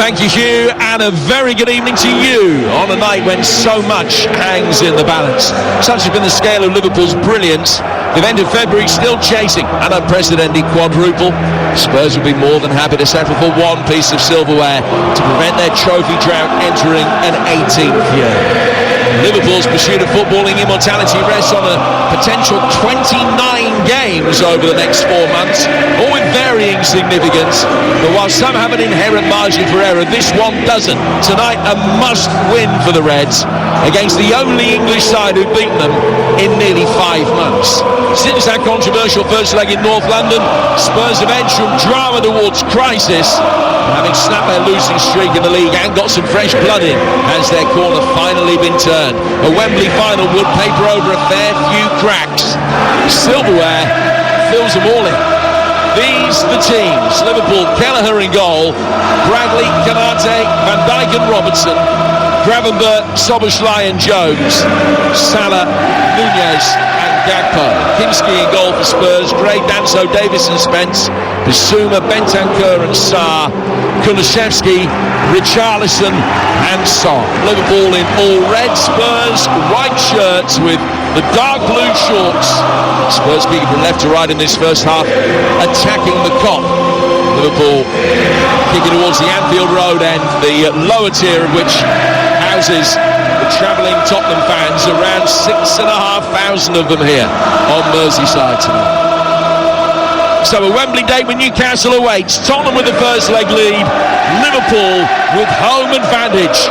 Thank you, Hugh, and a very good evening to you on a night when so much hangs in the balance. Such has been the scale of Liverpool's brilliance. They've ended February still chasing an unprecedented quadruple. Spurs would be more than happy to settle for one piece of silverware to prevent their trophy drought entering an 18th year. Liverpool's pursuit of footballing immortality rests on a potential 29 games over the next 4 months, all with varying significance. But while some have an inherent margin for error, this one doesn't. Tonight, a must-win for the Reds against the only English side who've beaten them in nearly 5 months. Since that controversial first leg in North London, Spurs have edged from drama towards crisis, having snapped their losing streak in the league and got some fresh blood in has their corner finally been turned. A Wembley final would paper over a fair few cracks. Silverware fills them all in. These the teams: Liverpool, Kelleher in goal, Bradley, Kanate, Van Dijk and Robertson, Gravenberch, Szoboszlai and Jones, Salah, Nunez and Gakpo. Kinski in goal for Spurs, Gray, Danso, Davis and Spence, Bissouma, Bentancur and Sarr, Kulusevski, Richarlison and Son. Liverpool in all red, Spurs white shirts with the dark blue shorts. Spurs kicking from left to right in this first half, attacking the Kop. Liverpool kicking towards the Anfield Road end, the lower tier of which houses the travelling Tottenham fans, around 6,500 of them here on Merseyside tonight. So a Wembley date with Newcastle awaits. Tottenham with the first leg lead, Liverpool with home advantage.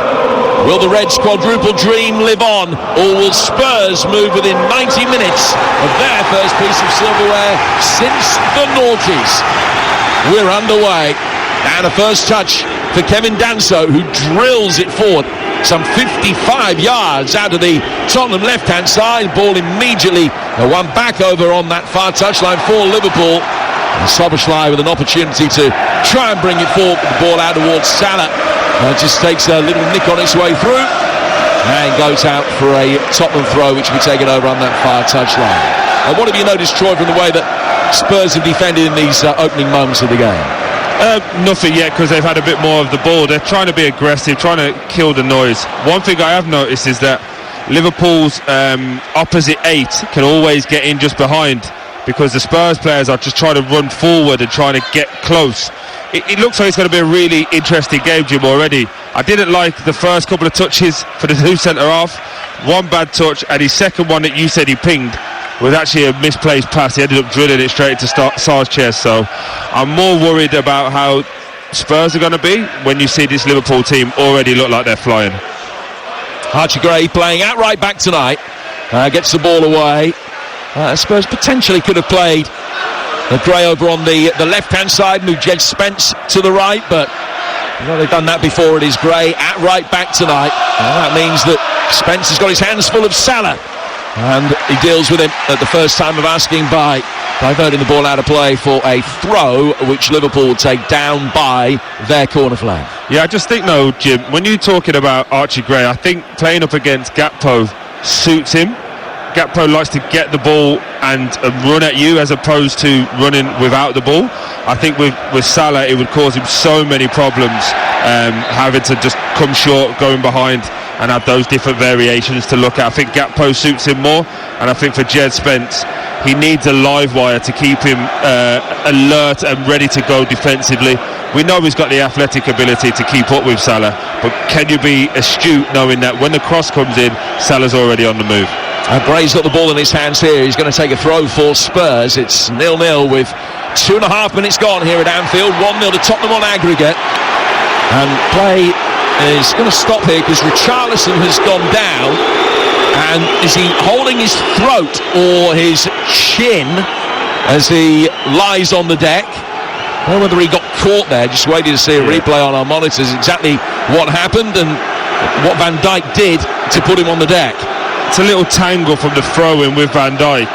Will the Reds' quadruple dream live on, or will Spurs move within 90 minutes of their first piece of silverware since the noughties? We're underway, and a first touch for Kevin Danso, who drills it forward some 55 yards out of the Tottenham left-hand side. Ball immediately one back over on that far touchline for Liverpool. And Szoboszlai with an opportunity to try and bring it forward, with the ball out towards Salah. Just takes a little nick on its way through and goes out for a Tottenham throw, which will be taken over on that far touchline. And what have you noticed, Troy, from the way that Spurs have defended in these opening moments of the game? Nothing yet, because they've had a bit more of the ball. They're trying to be aggressive, trying to kill the noise. One thing I have noticed is that Liverpool's opposite 8 can always get in just behind, because the Spurs players are just trying to run forward and trying to get close. It looks like it's going to be a really interesting game, Jim, already. I didn't like the first couple of touches for the new centre-half. One bad touch, and his second one that you said he pinged was actually a misplaced pass. He ended up drilling it straight into Sarr's chest. So I'm more worried about how Spurs are going to be when you see this Liverpool team already look like they're flying. Archie Gray playing out right back tonight. Gets the ball away. Spurs potentially could have played Gray over on the left-hand side, moved Jed Spence to the right, but they've done that before. It is Gray at right back tonight. That means that Spence has got his hands full of Salah, and he deals with him at the first time of asking by diverting the ball out of play for a throw, which Liverpool will take down by their corner flag. Yeah, I just think, though, Jim, when you're talking about Archie Gray, I think playing up against Gakpo suits him. Gakpo likes to get the ball and run at you as opposed to running without the ball. I think with Salah it would cause him so many problems, having to just come short, going behind, and have those different variations to look at. I think Gakpo suits him more, and I think for Jed Spence, he needs a live wire to keep him alert and ready to go defensively. We know he's got the athletic ability to keep up with Salah, but can you be astute knowing that when the cross comes in, Salah's already on the move? Gray's got the ball in his hands here. He's going to take a throw for Spurs. It's 0-0 with 2.5 minutes gone here at Anfield. 1-0 to Tottenham on aggregate. And play is going to stop here because Richarlison has gone down. And is he holding his throat or his chin as he lies on the deck? I don't know whether he got caught there. Just waiting to see a replay on our monitors exactly what happened and what Van Dijk did to put him on the deck. It's a little tangle from the throw-in with Van Dijk,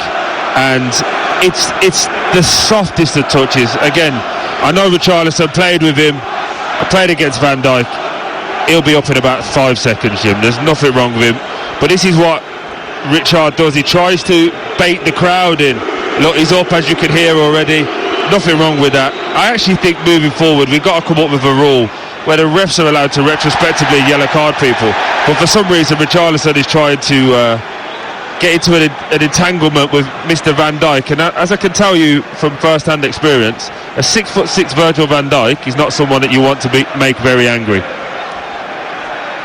and it's the softest of touches. Again, I know Richarlison played with him. I played against Van Dijk. He'll be up in about 5 seconds, Jim. There's nothing wrong with him. But this is what Richard does. He tries to bait the crowd in. Look, he's up, as you can hear already. Nothing wrong with that. I actually think moving forward, we've got to come up with a rule where the refs are allowed to retrospectively yellow card people, but for some reason Richarlison is trying to get into an entanglement with Mr. Van Dijk, and as I can tell you from first-hand experience, a 6'6" Virgil van Dijk is not someone that you want to make very angry.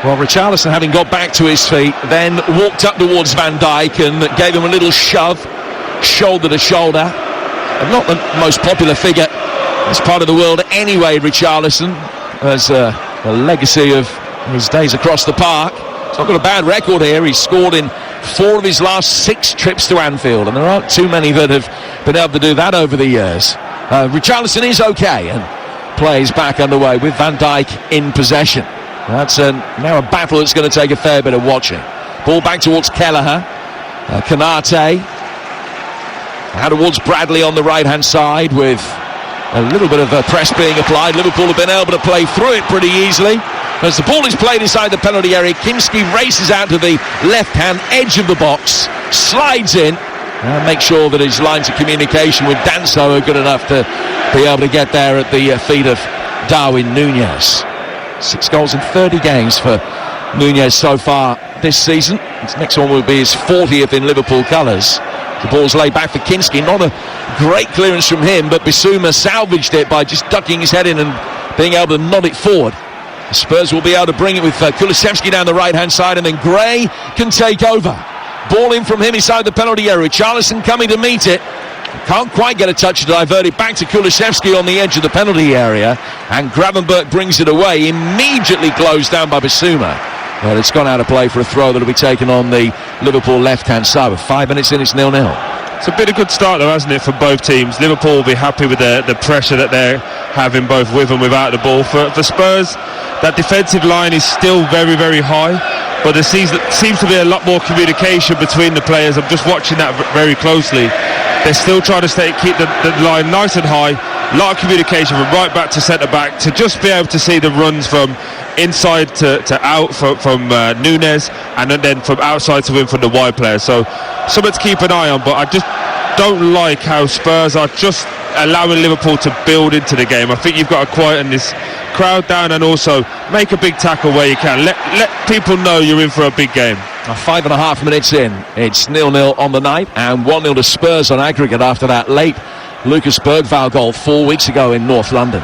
Well, Richarlison, having got back to his feet, then walked up towards Van Dijk and gave him a little shove, shoulder to shoulder. And not the most popular figure in this part of the world anyway, Richarlison, as a legacy of his days across the park. He's not got a bad record here. He's scored in 4 of his last 6 trips to Anfield, and there aren't too many that have been able to do that over the years. Richarlison is okay, and plays back underway with Van Dijk in possession. That's now a battle that's going to take a fair bit of watching. Ball back towards Kelleher. Kanate. Out towards Bradley on the right-hand side with a little bit of press being applied. Liverpool have been able to play through it pretty easily. As the ball is played inside the penalty area, Kinski races out to the left-hand edge of the box, slides in, and makes sure that his lines of communication with Danso are good enough to be able to get there at the feet of Darwin Núñez. 6 goals in 30 games for Núñez so far this season. His next one will be his 40th in Liverpool colours. The ball's laid back for Kinski. Not a great clearance from him, but Bissouma salvaged it by just ducking his head in and being able to nod it forward. The Spurs will be able to bring it with Kulusevski down the right-hand side, and then Gray can take over. Ball in from him inside the penalty area. Richarlison coming to meet it. Can't quite get a touch to divert it back to Kulusevski on the edge of the penalty area, and Gravenberch brings it away, immediately closed down by Bissouma. Well, it's gone out of play for a throw that will be taken on the Liverpool left-hand side. With 5 minutes in, it's 0-0. It's a bit of a good start though, hasn't it, for both teams. Liverpool will be happy with the pressure that they're having both with and without the ball. For Spurs, that defensive line is still very, very high, but there seems to be a lot more communication between the players. I'm just watching that very closely. They're still trying to keep the line nice and high. A lot of communication from right back to centre back to just be able to see the runs from inside to out from Núñez, and then from outside to in from the wide players. So something to keep an eye on, but I just don't like how Spurs are just allowing Liverpool to build into the game. I think you've got to quieten this crowd down and also make a big tackle where you can. Let people know you're in for a big game. 5.5 minutes in, it's 0-0 on the night, and 1-0 to Spurs on aggregate after that late Lucas Bergvall goal 4 weeks ago in North London.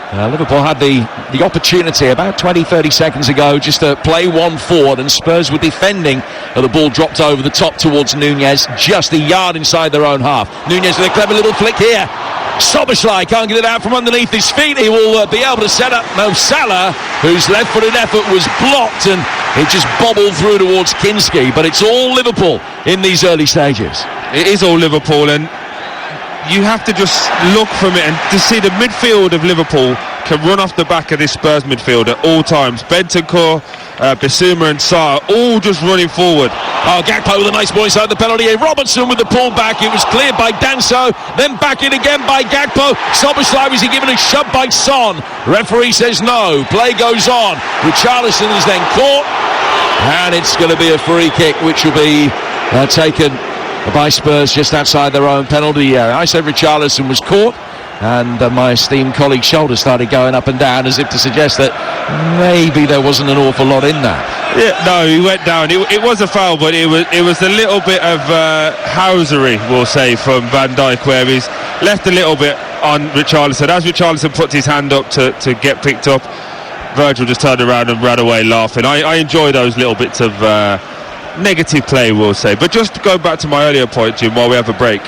Liverpool had the opportunity about 20-30 seconds ago just to play one forward, and Spurs were defending, and the ball dropped over the top towards Núñez, just a yard inside their own half. Núñez with a clever little flick here. Szoboszlai can't get it out from underneath his feet. He will be able to set up Mo Salah, whose left-footed effort was blocked, and it just bobbled through towards Kinski. But it's all Liverpool in these early stages. It is all Liverpool, and you have to just look from it and to see the midfield of Liverpool can run off the back of this Spurs midfield at all times. Bentancur, Bissouma and Sarr all just running forward. Oh, Gakpo with a nice ball inside the penalty area. Robertson with the pull back. It was cleared by Danso, then back in again by Gakpo. Szoboszlai, was he given a shove by Son? Referee says no. Play goes on. Richarlison is then caught, and it's going to be a free kick, which will be taken by Spurs just outside their own penalty area. I said Richarlison was caught, and my esteemed colleague's shoulder started going up and down as if to suggest that maybe there wasn't an awful lot in that. Yeah, no, he went down. It was a foul, but it was a little bit of housery, we'll say, from Van Dijk, where he's left a little bit on Richarlison. As Richarlison puts his hand up to get picked up, Virgil just turned around and ran away laughing. I enjoy those little bits of negative play, we'll say. But just to go back to my earlier point, Jim, while we have a break,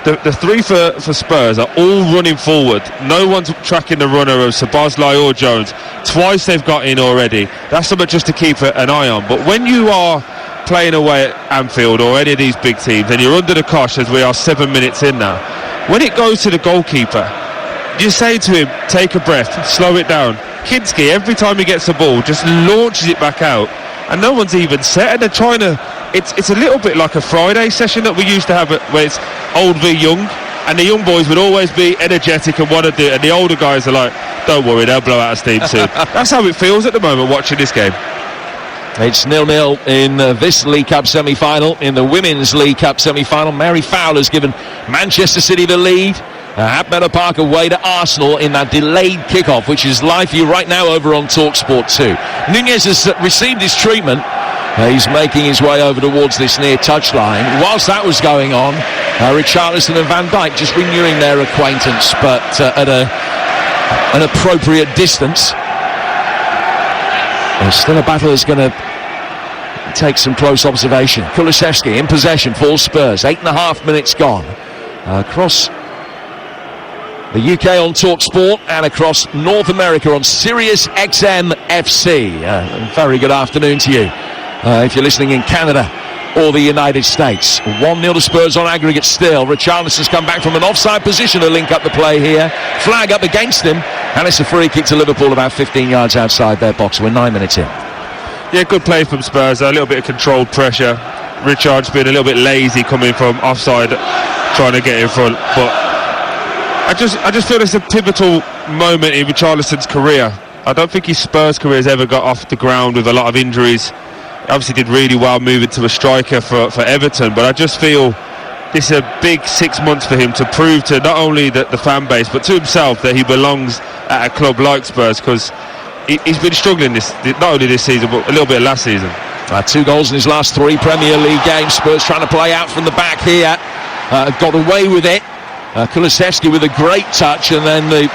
the three for Spurs are all running forward. No one's tracking the runner of Szoboszlai or Jones. Twice they've got in already. That's something just to keep an eye on. But when you are playing away at Anfield or any of these big teams and you're under the cosh, as we are 7 minutes in now, when it goes to the goalkeeper, you say to him, take a breath, slow it down. Kinski, every time he gets the ball, just launches it back out, and no one's even set, and they're trying to. It's a little bit like a Friday session that we used to have, where it's old v young, and the young boys would always be energetic and want to do it, and the older guys are like, don't worry, they'll blow out of steam soon. That's how it feels at the moment watching this game. It's 0-0 in this League Cup semi-final. In the Women's League Cup semi-final, Mary Fowler's given Manchester City the lead at Meadow Park away to Arsenal in that delayed kickoff, which is live for you right now over on TalkSport 2. Nunez has received his treatment. He's making his way over towards this near touchline. Whilst that was going on, Richarlison and Van Dijk just renewing their acquaintance, but at an appropriate distance. There's still a battle that's going to take some close observation. Kulusevski in possession for Spurs. 8.5 minutes gone. Across the UK on TalkSport and across North America on Sirius XM FC. Very good afternoon to you if you're listening in Canada or the United States. 1-0 to Spurs on aggregate still. Richarlison's come back from an offside position to link up the play here. Flag up against him, and it's a free kick to Liverpool about 15 yards outside their box. We're 9 minutes in. Yeah, good play from Spurs. A little bit of controlled pressure. Richard's been a little bit lazy coming from offside, trying to get in front. But I just feel it's a pivotal moment in Richarlison's career. I don't think his Spurs career has ever got off the ground with a lot of injuries. Obviously did really well moving to a striker for Everton, but I just feel this is a big 6 months for him to prove to not only the fan base but to himself that he belongs at a club like Spurs, because he's been struggling not only this season but a little bit last season. 2 goals in his last 3 Premier League games. Spurs trying to play out from the back here. Got away with it. Kulusevski with a great touch, and then the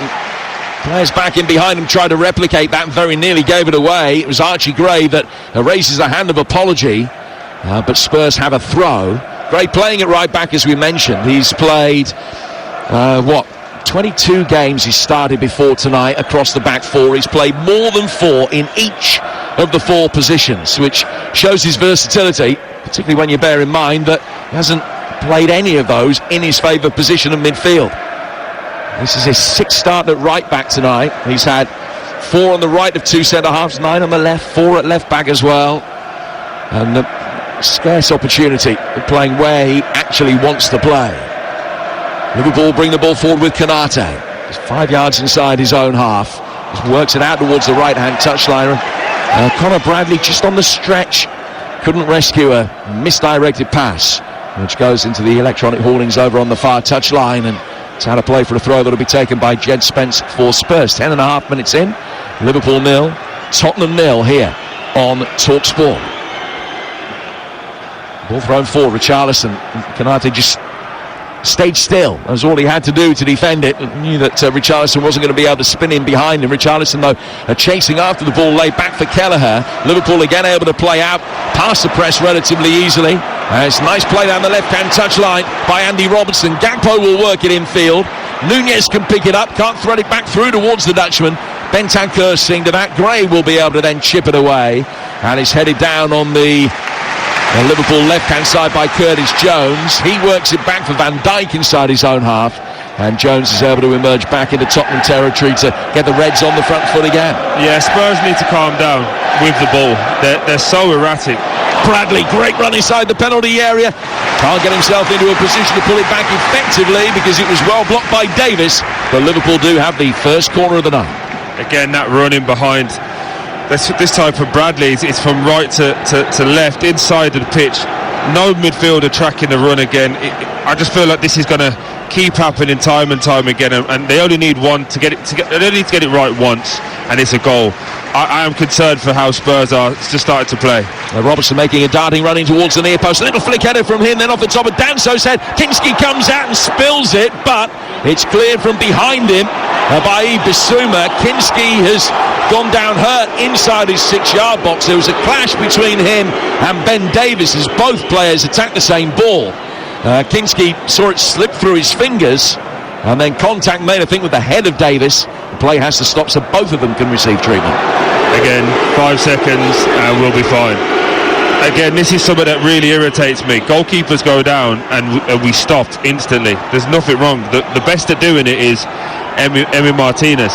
players back in behind him tried to replicate that and very nearly gave it away. It was Archie Gray that raises a hand of apology, but Spurs have a throw. Gray playing it right back, as we mentioned. He's played 22 games he's started before tonight across the back 4. He's played more than 4 in each of the 4 positions, which shows his versatility, particularly when you bear in mind that he hasn't played any of those in his favoured position of midfield. This is his 6th start at right back tonight. He's had 4 on the right of 2 centre-halves, 9 on the left, 4 at left back as well. And the scarce opportunity of playing where he actually wants to play. Liverpool bring the ball forward with Konate. He's 5 yards inside his own half. Just works it out towards the right-hand touchline. Conor Bradley just on the stretch. Couldn't rescue a misdirected pass, which goes into the electronic hoardings over on the far touchline, and it's out of play for a throw that'll be taken by Jed Spence for Spurs. 10.5 minutes in. Liverpool 0, Tottenham 0 here on TalkSport. Ball thrown for Richarlison. Konate just stayed still. That was all he had to do to defend it. Knew that Richarlison wasn't going to be able to spin in behind him. Richarlison, though, chasing after the ball, laid back for Kelleher. Liverpool again able to play out past the press relatively easily. It's a nice play down the left-hand touchline by Andy Robertson. Gakpo will work it infield. Nunez can pick it up, can't thread it back through towards the Dutchman. Bentancur seeing to that. Gray will be able to then chip it away, and it's headed down on the Liverpool left-hand side by Curtis Jones. He works it back for Van Dijk inside his own half, and Jones is able to emerge back into Tottenham territory to get the Reds on the front foot again. Yeah, Spurs need to calm down with the ball. They're so erratic. Bradley, great run inside the penalty area. Can't get himself into a position to pull it back effectively because it was well blocked by Davis, but Liverpool do have the first corner of the night. Again, that running behind. This type of Bradley, it's from right to left, inside of the pitch. No midfielder tracking the run again. I just feel like this is going to keep happening time and time again, and they only need one to get it. They only need to get it right once, and it's a goal. I am concerned for how Spurs are just started to play. Robertson making a darting run in towards the near post. A little flick header from him, then off the top of Danso's head. Kinski comes out and spills it, but it's cleared from behind him by Bissouma. Kinski has gone down hurt inside his 6-yard box. There was a clash between him and Ben Davies as both players attacked the same ball. Kinski saw it slip through his fingers, and then contact made, I think, with the head of Davis. The play has to stop so both of them can receive treatment. Again, 5 seconds and we'll be fine. Again, this is something that really irritates me. Goalkeepers go down and we stopped instantly. There's nothing wrong. The best at doing it is Emi Martinez.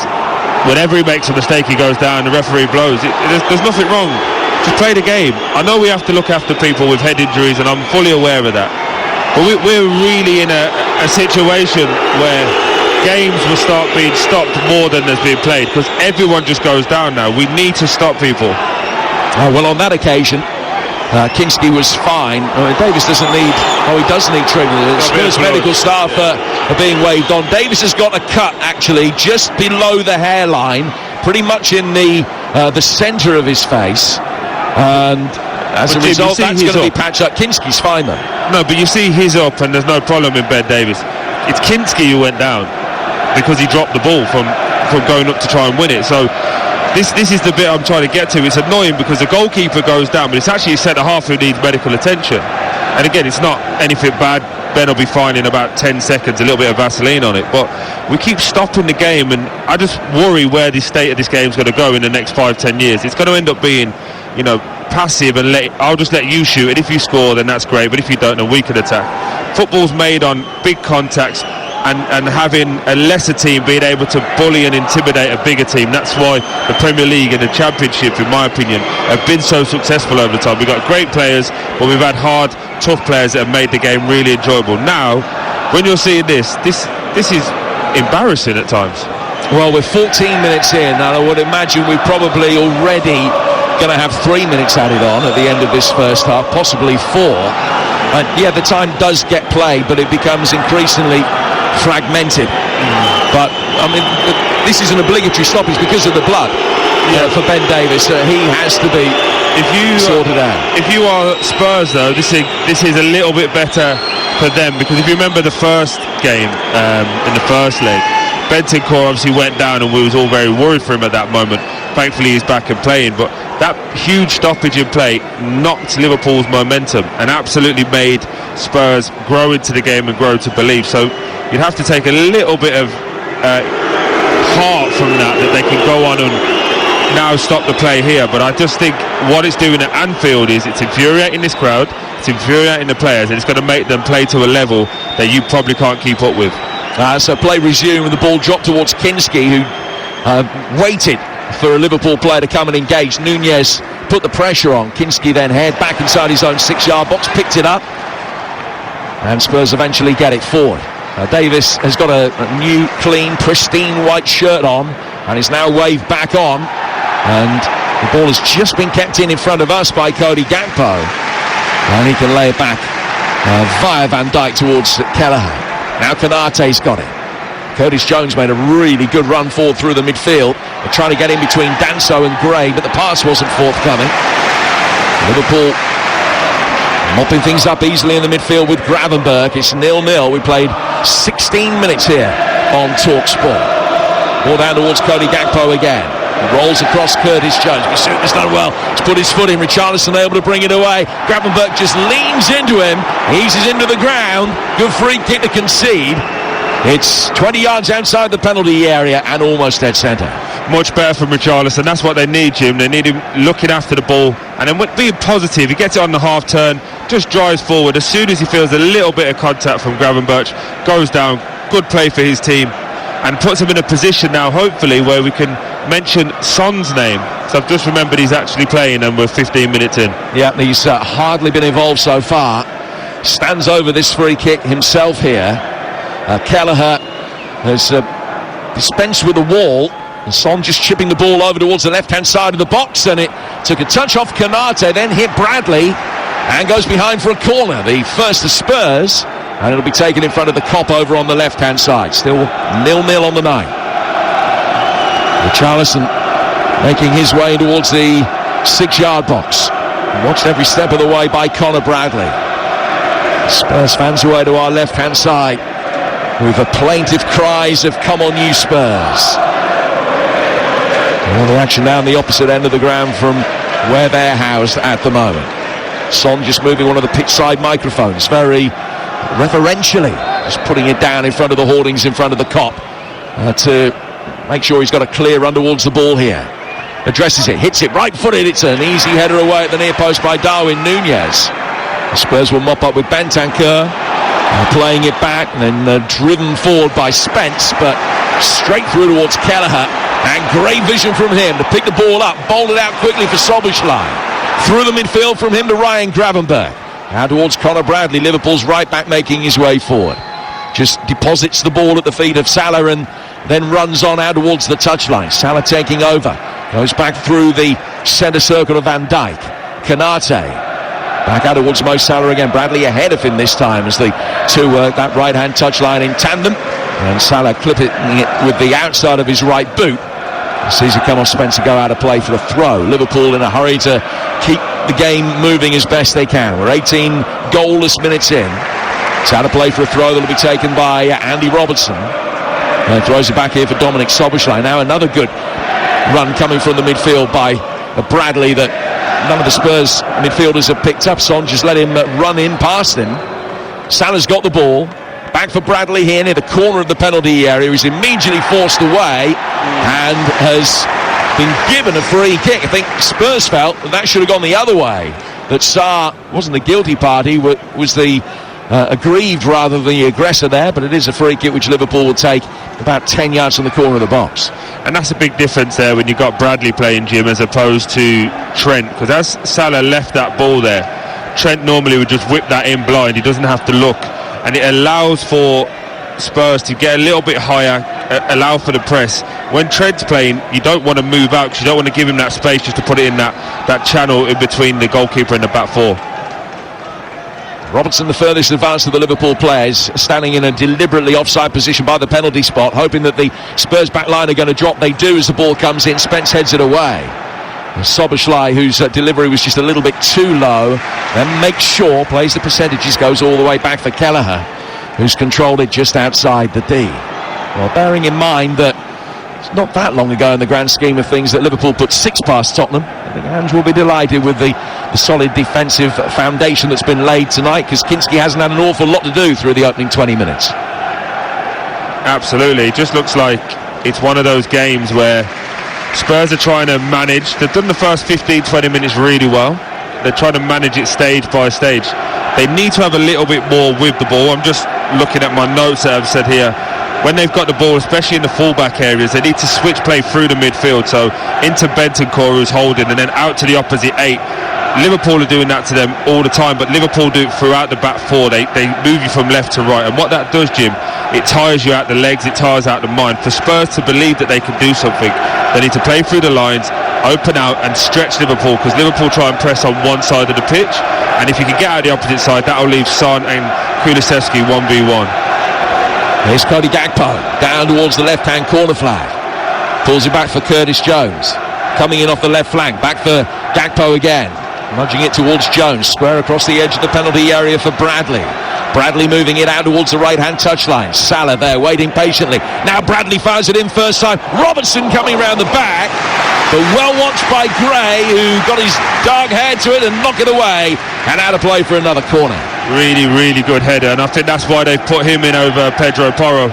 Whenever he makes a mistake, he goes down, the referee blows. There's nothing wrong. Just play the game. I know we have to look after people with head injuries, and I'm fully aware of that. But we're really in a situation where games will start being stopped more than there's been played, because everyone just goes down now. We need to stop people. Well, on that occasion, Kinski was fine. Davis doesn't need... he does need treatment. Spurs medical staff are being waved on. Davis has got a cut, actually, just below the hairline, pretty much in the centre of his face. And as a result, that's going to be patched up. Kinski's fine, though. No, but you see he's up and there's no problem in Ben Davis. It's Kinski who went down because he dropped the ball from going up to try and win it. So this is the bit I'm trying to get to. It's annoying because the goalkeeper goes down, but it's actually a centre-half who needs medical attention. And again, it's not anything bad. Ben will be fine in about 10 seconds, a little bit of Vaseline on it. But we keep stopping the game, and I just worry where the state of this game is going to go in the next 5-10 years. It's going to end up being, passive, and I'll just let you shoot, and if you score, then that's great. But if you don't, then we can attack. Football's made on big contacts, and having a lesser team being able to bully and intimidate a bigger team. That's why the Premier League and the Championship, in my opinion, have been so successful over time. We've got great players, but we've had hard, tough players that have made the game really enjoyable. Now, when you're seeing this is embarrassing at times. Well, we're 14 minutes in, and I would imagine we're probably already going to have 3 minutes added on at the end of this first half, possibly 4. The time does get played, but it becomes increasingly fragmented. But I mean, this is an obligatory stoppage because of the blood for Ben Davis. He has to be sorted out. If you are Spurs, though, this is a little bit better for them, because if you remember the first game in the first leg, Bentancur obviously went down and we was all very worried for him at that moment. Thankfully he's back and playing, but that huge stoppage in play knocked Liverpool's momentum and absolutely made Spurs grow into the game and grow to believe. So you'd have to take a little bit of heart from that they can go on and now stop the play here. But I just think what it's doing at Anfield is it's infuriating this crowd, it's infuriating the players, and it's going to make them play to a level that you probably can't keep up with. So play resumed and the ball dropped towards Kinski, who waited for a Liverpool player to come and engage. Nunez put the pressure on. Kinski then head back inside his own 6-yard box, picked it up, and Spurs eventually get it forward. Davis has got a new, clean, pristine white shirt on and is now waved back on, and the ball has just been kept in front of us by Cody Gakpo, and he can lay it back via Van Dijk towards Kelleher. Now Konate's got it. Curtis Jones made a really good run forward through the midfield. They're trying to get in between Danso and Gray, but the pass wasn't forthcoming. Liverpool mopping things up easily in the midfield with Gravenberch. It's 0-0. We played 16 minutes here on TalkSport. Ball down towards Cody Gakpo again. He rolls across Curtis Jones. He's done well. He's put his foot in. Richarlison able to bring it away. Gravenberch just leans into him, eases into the ground. Good free kick to concede. It's 20 yards outside the penalty area and almost dead centre. Much better from Richarlison. That's what they need, Jim. They need him looking after the ball and then being positive. He gets it on the half turn, just drives forward. As soon as he feels a little bit of contact from Gravenberch, goes down. Good play for his team and puts him in a position now, hopefully, where we can mention Son's name. So I've just remembered he's actually playing and we're 15 minutes in. Yeah, he's hardly been involved so far. Stands over this free kick himself here. Kelleher has dispensed with the wall, and Son just chipping the ball over towards the left-hand side of the box, and it took a touch off Konate, then hit Bradley and goes behind for a corner. The first to Spurs, and it'll be taken in front of the Kop over on the left-hand side. Still 0-0 on the night. Richarlison making his way towards the 6-yard box, watched every step of the way by Conor Bradley. Spurs fans away to our left-hand side with the plaintive cries of "Come on, you Spurs!" All the action down the opposite end of the ground from where they're housed at the moment. Son just moving one of the pitch side microphones very reverentially, just putting it down in front of the hoardings in front of the Kop to make sure he's got a clear run towards the ball here. Addresses it, hits it right-footed. It's an easy header away at the near post by Darwin Nunez. The Spurs will mop up with Bentancur, playing it back and then driven forward by Spence, but straight through towards Kelleher, and great vision from him to pick the ball up, bowled it out quickly for Szoboszlai. Through the midfield from him to Ryan Gravenberch. Now towards Conor Bradley, Liverpool's right back making his way forward. Just deposits the ball at the feet of Salah and then runs on out towards the touchline. Salah taking over, goes back through the centre circle of Van Dijk. Konate Back out towards Mo Salah again. Bradley ahead of him this time as the two work that right-hand touchline in tandem. And Salah clipping it with the outside of his right boot. Sees it come off Spencer, go out of play for the throw. Liverpool in a hurry to keep the game moving as best they can. We're 18 goalless minutes in. It's out of play for a throw that'll be taken by Andy Robertson. And throws it back here for Dominic Szoboszlai. Now another good run coming from the midfield by Bradley that none of the Spurs midfielders have picked up. Son just let him run in past him. Salah's got the ball. Back for Bradley here near the corner of the penalty area. He's immediately forced away and has been given a free kick. I think Spurs felt that should have gone the other way. That Sarr wasn't the guilty party, was the aggrieved rather than the aggressor there, but it is a free kick which Liverpool will take about 10 yards from the corner of the box. And that's a big difference there when you've got Bradley playing, Jim, as opposed to Trent, because as Salah left that ball there, Trent normally would just whip that in blind. He doesn't have to look, and it allows for Spurs to get a little bit higher, allow for the press. When Trent's playing, you don't want to move out because you don't want to give him that space just to put it in that channel in between the goalkeeper and the back four. Robertson, the furthest advanced of the Liverpool players, standing in a deliberately offside position by the penalty spot, hoping that the Spurs back line are going to drop. They do as the ball comes in. Spence heads it away. Szoboszlai, whose delivery was just a little bit too low, then makes sure, plays the percentages, goes all the way back for Kelleher, who's controlled it just outside the D. Well, bearing in mind that it's not that long ago in the grand scheme of things that Liverpool put 6 past Tottenham, I think Ange will be delighted with the solid defensive foundation that's been laid tonight, because Kinski hasn't had an awful lot to do through the opening 20 minutes. Absolutely. It just looks like it's one of those games where Spurs are trying to manage. They've done the first 15-20 minutes really well. They're trying to manage it stage by stage. They need to have a little bit more with the ball. I'm just looking at my notes that I've said here. When they've got the ball, especially in the fullback areas, they need to switch play through the midfield. So into Bentancur, who's holding, and then out to the opposite 8. Liverpool are doing that to them all the time, but Liverpool do it throughout the back four. They move you from left to right, and what that does, Jim, it tires you out the legs, it tires out the mind. For Spurs to believe that they can do something, they need to play through the lines, open out and stretch Liverpool, because Liverpool try and press on one side of the pitch, and if you can get out the opposite side, that will leave Son and Kulusevski 1v1. Here's Cody Gakpo down towards the left-hand corner flag, pulls it back for Curtis Jones, coming in off the left flank, back for Gakpo again, nudging it towards Jones, square across the edge of the penalty area for Bradley. Bradley moving it out towards the right-hand touchline. Salah there waiting patiently. Now Bradley fires it in first time. Robertson coming around the back, but well watched by Gray, who got his dark hair to it and knocked it away, and out of play for another corner. Really, really good header, and I think that's why they've put him in over Pedro Porro.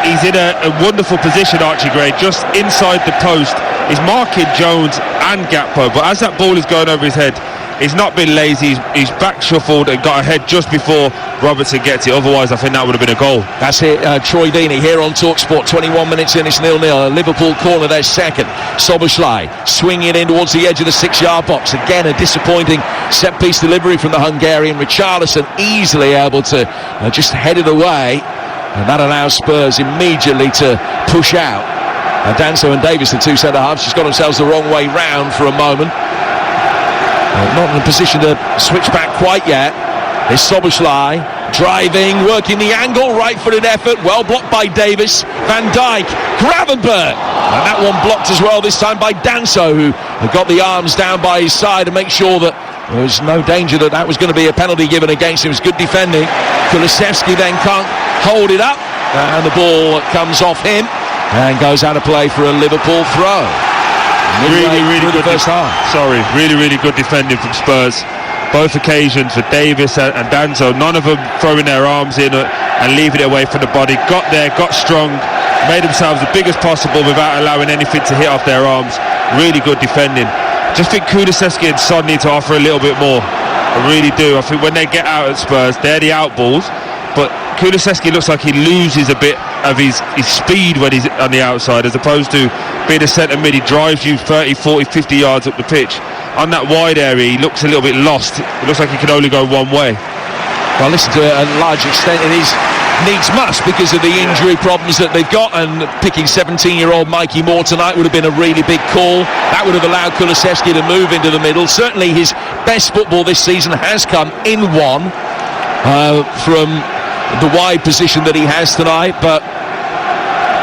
He's in a wonderful position, Archie Gray, just inside the post. He's marking Jones and Gakpo, but as that ball is going over his head, he's not been lazy. He's back shuffled and got ahead just before Robertson gets it. Otherwise, I think that would have been a goal. That's it. Troy Deeney here on TalkSport. 21 minutes in, it's 0-0. Liverpool corner, their second. Szoboszlai swinging it in towards the edge of the 6-yard box. Again, a disappointing set-piece delivery from the Hungarian. Richarlison easily able to just head it away, and that allows Spurs immediately to push out. Danso and Davis, the two centre-halves, just got themselves the wrong way round for a moment. Not in a position to switch back quite yet. It's Szoboszlai driving, working the angle, right-footed effort, well blocked by Davis. Van Dijk, Gravenberch, and that one blocked as well, this time by Danso, who got the arms down by his side to make sure that there was no danger that was going to be a penalty given against him. It was good defending. Kulusevski then can't hold it up, and the ball comes off him and goes out of play for a Liverpool throw. Really good first half. Really good defending from Spurs. Both occasions for Davis and Danso, none of them throwing their arms in and leaving it away from the body. Got there, got strong, made themselves as big as possible without allowing anything to hit off their arms. Really good defending. Just think Kulusevski and Son need to offer a little bit more. I really do. I think when they get out at Spurs, they're the out balls, but Kulusevski looks like he loses a bit of his speed when he's on the outside, as opposed to being a centre mid. He drives you 30, 40, 50 yards up the pitch. On that wide area, he looks a little bit lost. It looks like he can only go one way. Well, listen, to a large extent, it is needs must because of the injury problems that they've got, and picking 17-year-old Mikey Moore tonight would have been a really big call. That would have allowed Kulusevski to move into the middle. Certainly his best football this season has come in one from the wide position that he has tonight, but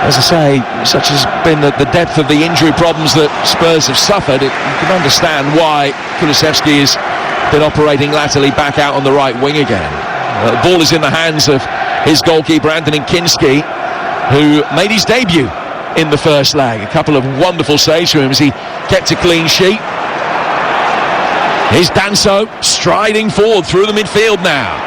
as I say, such has been the depth of the injury problems that Spurs have suffered, you can understand why Kulusevski has been operating laterally back out on the right wing again. The ball is in the hands of his goalkeeper Anthony Kinski, who made his debut in the first leg. A couple of wonderful saves from him as he kept a clean sheet. Here's Danso striding forward through the midfield now.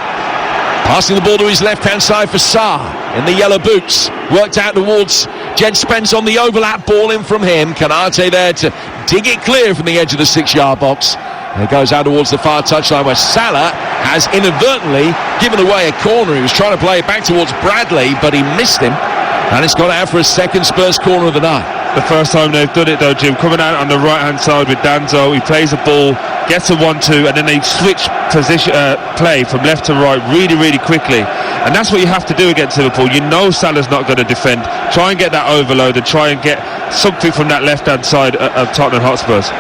Passing the ball to his left-hand side for Sarr in the yellow boots. Worked out towards Jed Spence on the overlap. Ball in from him. Kanate there to dig it clear from the edge of the 6-yard box. And it goes out towards the far touchline where Salah has inadvertently given away a corner. He was trying to play it back towards Bradley, but he missed him. And it's gone out for a second Spurs corner of the night. The first time they've done it though, Jim, coming out on the right-hand side with Danso. He plays the ball, gets a 1-2, and then they switch position play from left to right really, really quickly. And that's what you have to do against Liverpool. You know Salah's not going to defend. Try and get that overload and try and get something from that left-hand side of Tottenham Hotspurs.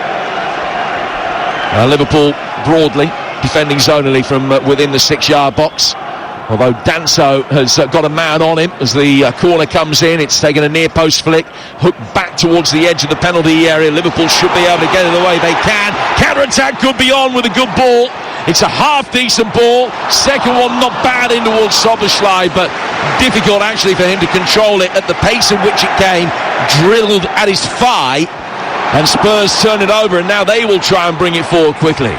Liverpool broadly defending zonally from within the 6-yard box. Although Danso has got a man on him as the corner comes in. It's taken a near post flick, hooked back towards the edge of the penalty area. Liverpool should be able to get it away. They can. Counter-attack could be on with a good ball. It's a half-decent ball. Second one not bad in towards Szoboszlai, but difficult actually for him to control it at the pace at which it came. Drilled at his thigh, and Spurs turn it over, and now they will try and bring it forward quickly.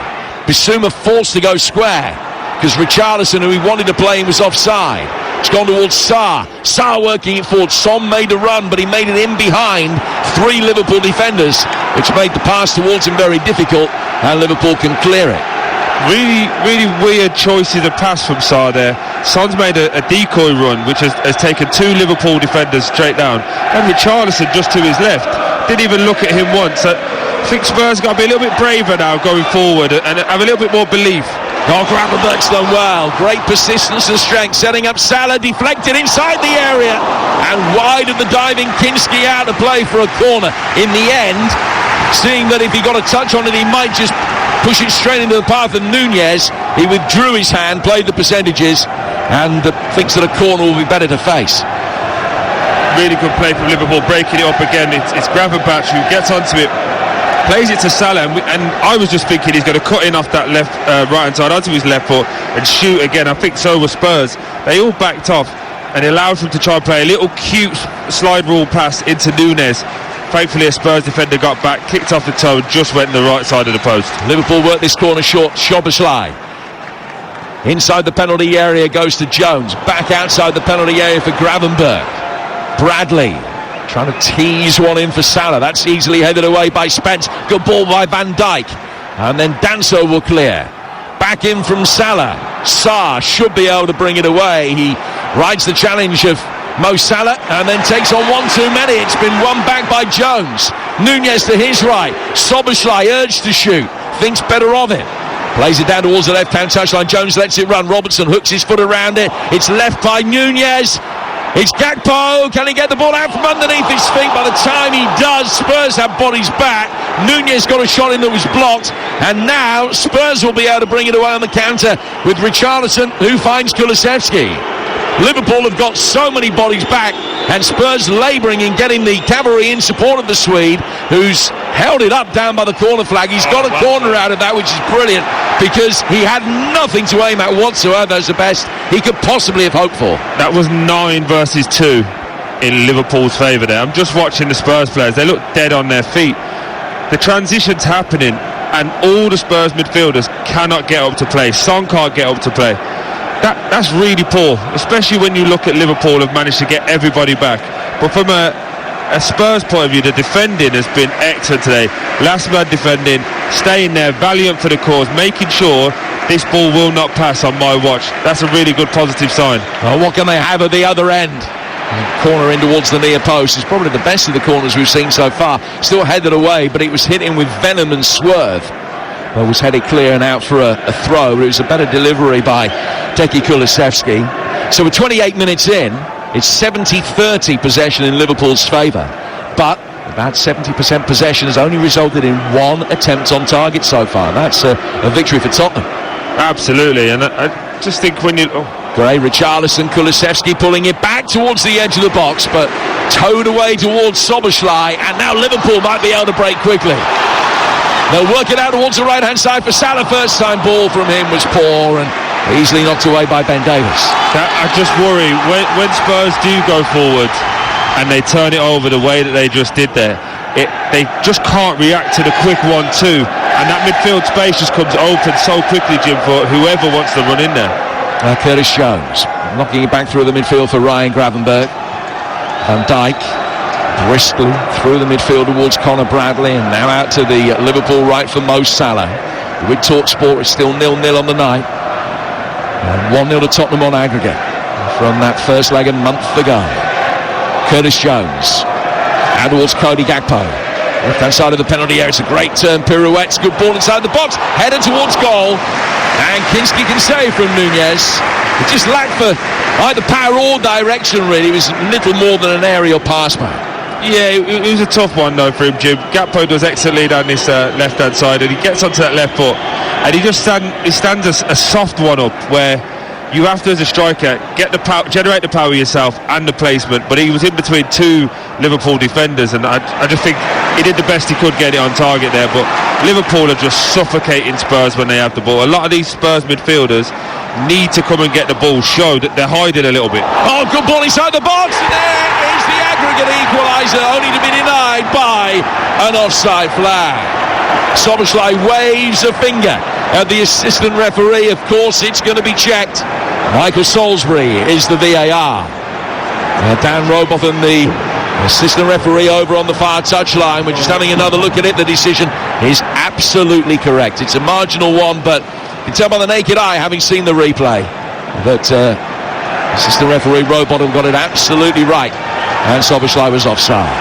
Bissouma forced to go square, because Richarlison, who he wanted to play, was offside. It's gone towards Sarr. Sarr working it forward. Son made a run, but he made it in behind 3 Liverpool defenders, which made the pass towards him very difficult, and Liverpool can clear it. Really, really weird choices of pass from Sarr there. Son's made a decoy run, which has taken 2 Liverpool defenders straight down. And Richarlison just to his left. Didn't even look at him once. I think Spurs got to be a little bit braver now going forward and have a little bit more belief. Oh, Gravenberch's done well. Great persistence and strength. Setting up Salah, deflected inside the area. And wide of the diving Kinski out to play for a corner. In the end, seeing that if he got a touch on it, he might just push it straight into the path of Nunez. He withdrew his hand, played the percentages, and thinks that a corner will be better to face. Really good play from Liverpool, breaking it up again. It's Gravenberch who gets onto it, plays it to Salah, and I was just thinking he's going to cut in off that left right-hand side onto his left foot and shoot again. I think so was Spurs. They all backed off and allowed him to try and play a little cute slide rule pass into Nunez. Thankfully a Spurs defender got back, kicked off the toe and just went to the right side of the post. Liverpool work this corner short. Szoboszlai inside the penalty area goes to Jones. Back outside the penalty area for Gravenberch. Bradley trying to tease one in for Salah. That's easily headed away by Spence. Good ball by Van Dijk. And then Danso will clear. Back in from Salah. Sarr should be able to bring it away. He rides the challenge of Mo Salah and then takes on one too many. It's been won back by Jones. Nunez to his right. Szoboszlai urged to shoot. Thinks better of it. Plays it down towards the left-hand touchline. Jones lets it run. Robertson hooks his foot around it. It's left by Nunez. It's Gakpo. Can he get the ball out from underneath his feet? By the time he does, Spurs have bodies back. Nunez got a shot in that was blocked, and now Spurs will be able to bring it away on the counter with Richarlison, who finds Kulusevski. Liverpool have got so many bodies back, and Spurs labouring in getting the cavalry in support of the Swede, who's held it up down by the corner flag. He's got a corner out of that, which is brilliant, because he had nothing to aim at whatsoever. That's the best he could possibly have hoped for. That was 9 versus 2 in Liverpool's favour there. I'm just watching the Spurs players. They look dead on their feet. The transition's happening, and all the Spurs midfielders cannot get up to play. Son can't get up to play. That's really poor, especially when you look at Liverpool have managed to get everybody back. But from a Spurs point of view, the defending has been excellent today. Last man defending, staying there, valiant for the cause, making sure this ball will not pass on my watch. That's a really good positive sign. Well, what can they have at the other end? Corner in towards the near post is probably the best of the corners we've seen so far. Still headed away, but it was hit in with venom and swerve. Well, was headed clear and out for a throw, but it was a better delivery by Teki Kulusevski. So we're 28 minutes in. It's 70-30 possession in Liverpool's favour. But that 70% possession has only resulted in one attempt on target so far. That's a victory for Tottenham. Absolutely, and I just think when you... Gray, Richarlison, Kulusevski pulling it back towards the edge of the box, but towed away towards Szoboszlai, and now Liverpool might be able to break quickly. They'll work it out towards the right-hand side for Salah. First time ball from him was poor and easily knocked away by Ben Davies. I just worry, when Spurs do go forward and they turn it over the way that they just did there, they just can't react to the quick 1-2, and that midfield space just comes open so quickly, Jim, for whoever wants to run in there. Curtis Jones knocking it back through the midfield for Ryan Gravenberch. Van Dijk briskly through the midfield towards Conor Bradley, and now out to the Liverpool right for Mo Salah. With TalkSport, it's still 0-0 on the night, and 1-0 to Tottenham on aggregate from that first leg a month ago. Curtis Jones out towards Cody Gakpo, left hand side of the penalty area. It's a great turn, pirouettes, good ball inside the box, header towards goal, and Kinski can save from Nunez. It just lacked for either power or direction, really. It was little more than an aerial pass, man. Yeah, it was a tough one though for him, Jim. Gakpo does excellently down this left hand side, and he gets onto that left foot, and he stands a soft one up where you have to, as a striker, get the power, generate the power yourself and the placement. But he was in between two Liverpool defenders, and I just think he did the best he could get it on target there. But Liverpool are just suffocating Spurs when they have the ball. A lot of these Spurs midfielders need to come and get the ball, show that they're hiding a little bit. Oh, good ball inside the box, and there is the aggregate equaliser, only to be denied by an offside flag. Szoboszlai waves a finger at the assistant referee. Of course it's going to be checked. Michael Salisbury is the VAR. Dan Robotham, the assistant referee, over on the far touchline. We're just having another look at it. The decision is absolutely correct. It's a marginal one, but you can tell by the naked eye, having seen the replay, that assistant referee Robotham got it absolutely right, and Szoboszlai was offside.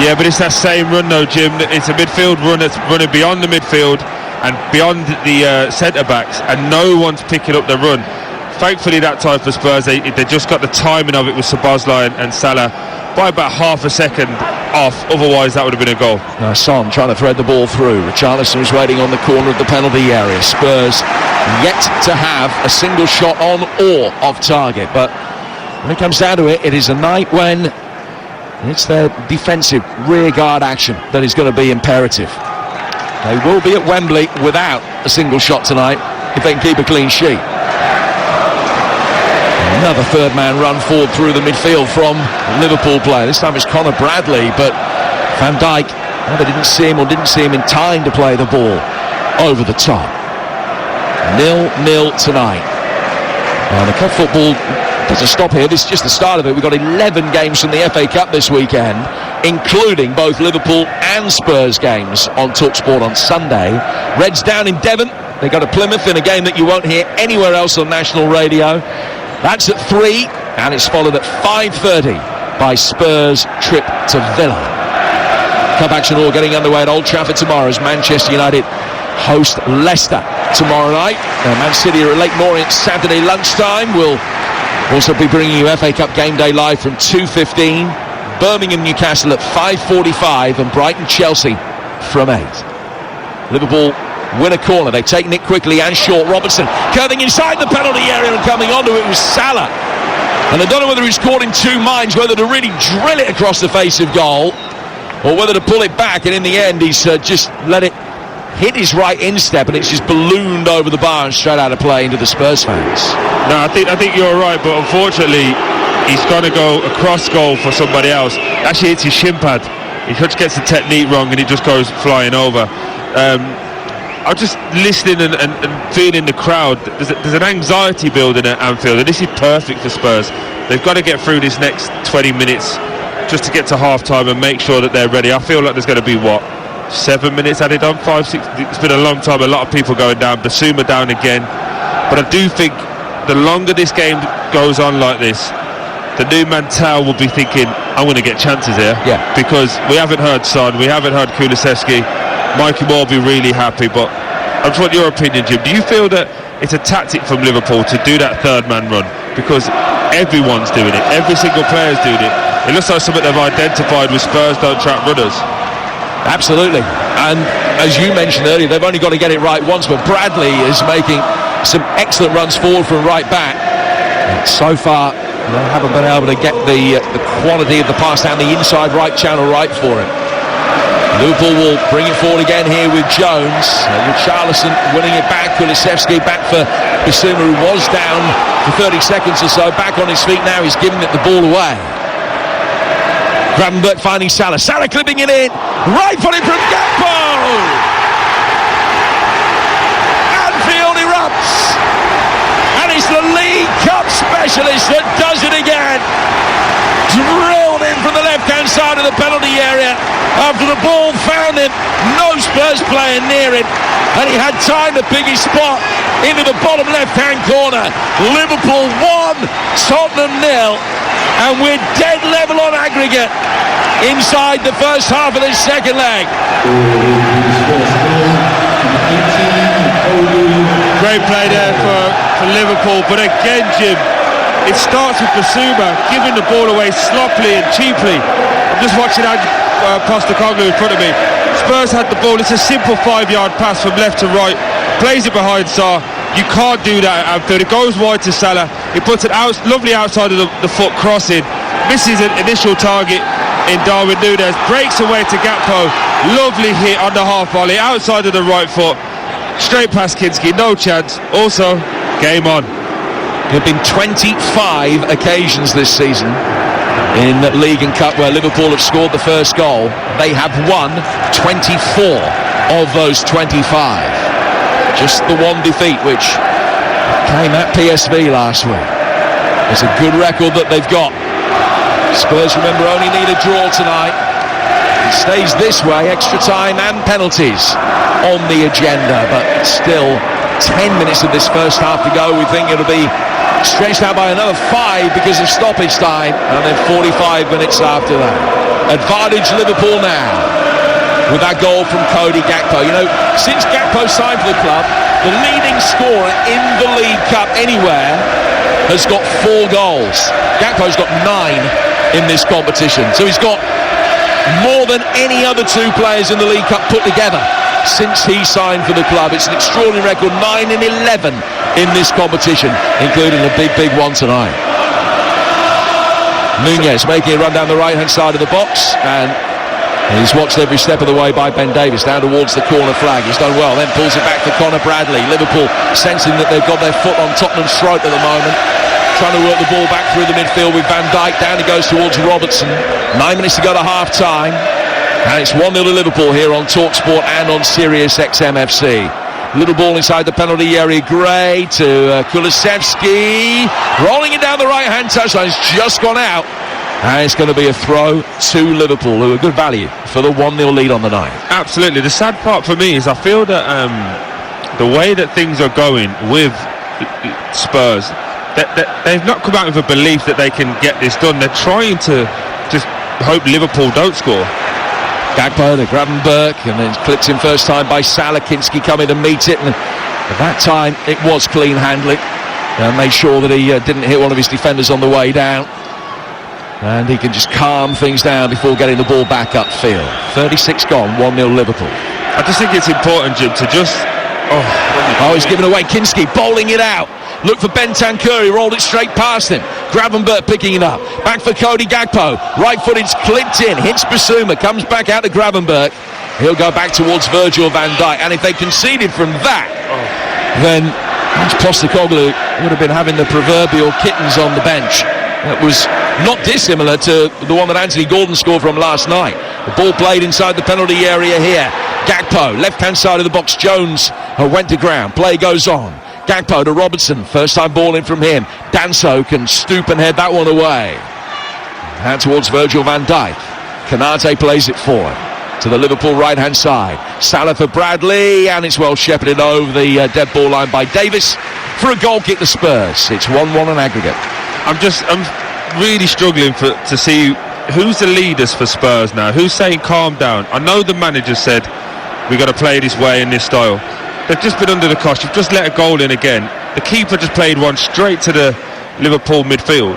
Yeah, but it's that same run though, Jim. It's a midfield run that's running beyond the midfield and beyond the centre-backs, and no one's picking up the run. Thankfully that time for Spurs, they just got the timing of it with Szoboszlai and Salah by about half a second off, otherwise that would have been a goal. Now Son trying to thread the ball through. Richarlison was waiting on the corner of the penalty area. Spurs yet to have a single shot on or off target, but when it comes down to it, it is a night when it's their defensive rearguard action that is going to be imperative. They will be at Wembley without a single shot tonight if they can keep a clean sheet. Another third man run forward through the midfield from Liverpool player. This time it's Conor Bradley, but Van Dijk, they didn't see him in time to play the ball over the top. 0-0 tonight. And the cup football doesn't stop here. This is just the start of it. We've got 11 games from the FA Cup this weekend, including both Liverpool and Spurs games on TalkSport on Sunday. Reds down in Devon. They go to Plymouth in a game that you won't hear anywhere else on national radio. That's at 3, and it's followed at 5:30 by Spurs' trip to Villa. Cup action all getting underway at Old Trafford tomorrow as Manchester United host Leicester tomorrow night. Man City are at Lake Orient Saturday lunchtime. We'll also be bringing you FA Cup game day live from 2:15. Birmingham Newcastle at 5:45, and Brighton Chelsea from 8. Liverpool win a corner. They've taken it quickly and short. Robertson curving inside the penalty area, and coming onto it was Salah. And I don't know whether he's caught in two minds, whether to really drill it across the face of goal or whether to pull it back, and in the end he's just let it hit his right instep, and it's just ballooned over the bar and straight out of play into the Spurs fans. No, I think you're right, but unfortunately he's going to go across goal for somebody else. Actually hits his shin pad. He just gets the technique wrong and he just goes flying over. I'm just listening and feeling the crowd. There's an anxiety building at Anfield, and this is perfect for Spurs. They've got to get through this next 20 minutes just to get to half-time and make sure that they're ready. I feel like there's going to be, 7 minutes added on, 5, 6. It's been a long time, a lot of people going down. Basuma down again. But I do think the longer this game goes on like this, the new Mantel will be thinking, I'm going to get chances here. Yeah. Because we haven't heard Son, we haven't heard Kulusevski. Mikey Moore will be really happy, but I just want your opinion, Jim. Do you feel that it's a tactic from Liverpool to do that third man run? Because everyone's doing it. Every single player's doing it. It looks like something they've identified with Spurs don't track runners. Absolutely. And as you mentioned earlier, they've only got to get it right once, but Bradley is making some excellent runs forward from right back. And so far, they haven't been able to get the quality of the pass down the inside right channel right for him. Liverpool will bring it forward again here with Jones. Richarlison winning it back. Kulusevski back for Bissouma, who was down for 30 seconds or so. Back on his feet now. He's giving it the ball away. Gravenberch finding Salah. Salah clipping it in. Right footed from Gakpo. Anfield erupts. And it's the League Cup specialist that does it again. Drilled in from the left-hand side of the penalty area after the ball found him. No Spurs player near him, and he had time to pick his spot into the bottom left-hand corner. Liverpool 1, Tottenham 0, and we're dead level on aggregate inside the first half of this second leg. Great play there for Liverpool, but again, Jim, it starts with Bissouma giving the ball away sloppily and cheaply. I'm just watching Postecoglou in front of me. Spurs had the ball. It's a simple 5-yard pass from left to right. Plays it behind Sarr. You can't do that at Anfield. It goes wide to Salah. He puts it out, lovely outside of the foot crossing. Misses an initial target in Darwin Núñez. Breaks away to Gakpo. Lovely hit on the half volley outside of the right foot. Straight past Kinski. No chance. Also, game on. There have been 25 occasions this season in League and Cup where Liverpool have scored the first goal. They have won 24 of those 25. Just the one defeat, which came at PSV last week. It's a good record that they've got. Spurs, remember, only need a draw tonight. It stays this way, extra time and penalties on the agenda, but still 10 minutes of this first half to go. We think it'll be stretched out by another 5 because of stoppage time, and then 45 minutes after that. Advantage Liverpool now with that goal from Cody Gakpo. You know, since Gakpo signed for the club, the leading scorer in the League Cup anywhere has got 4 goals. Gakpo's got 9 in this competition, so he's got more than any other 2 players in the League Cup put together since he signed for the club. It's an extraordinary record, 9 and 11 in this competition, including a big one tonight. Núñez making a run down the right-hand side of the box, and he's watched every step of the way by Ben Davies down towards the corner flag. He's done well, then pulls it back for Conor Bradley. Liverpool sensing that they've got their foot on Tottenham's throat at the moment, trying to work the ball back through the midfield with Van Dijk. Down he goes towards Robertson. 9 minutes to go to half-time. And it's 1-0 to Liverpool here on TalkSport and on Sirius XM FC. Little ball inside the penalty area. Gray to Kulusevski. Rolling it down the right-hand touchline. It's just gone out. And it's going to be a throw to Liverpool, who are good value for the 1-0 lead on the night. Absolutely. The sad part for me is I feel that the way that things are going with Spurs, they've not come out with a belief that they can get this done. They're trying to just hope Liverpool don't score. Gakpo to Gravenberch, and then clipped in first time by Salah. Kinski coming to meet it, and at that time it was clean handling. Made sure that he didn't hit one of his defenders on the way down, and he can just calm things down before getting the ball back upfield. 36 gone, 1-0 Liverpool. I just think it's important, Jim, to just... Oh, he's given away. Kinski bowling it out. Look for Bentancur, he rolled it straight past him. Gravenberch picking it up. Back for Cody Gakpo. Right footage clipped in. Hits Bissouma. Comes back out to Gravenberch. He'll go back towards Virgil van Dijk. And if they conceded from that, then Postecoglou would have been having the proverbial kittens on the bench. That was not dissimilar to the one that Anthony Gordon scored from last night. The ball played inside the penalty area here. Gakpo, left-hand side of the box. Jones went to ground. Play goes on. Gakpo to Robertson, first time ball in from him. Danso can stoop and head that one away. Now towards Virgil van Dijk. Kanate plays it forward to the Liverpool right-hand side. Salah for Bradley, and it's well shepherded over the dead ball line by Davis for a goal kick to Spurs. It's 1-1 on aggregate. I'm really struggling to see who's the leaders for Spurs now. Who's saying calm down? I know the manager said we've got to play this way in this style. They've just been under the cosh. You've just let a goal in again. The keeper just played one straight to the Liverpool midfield.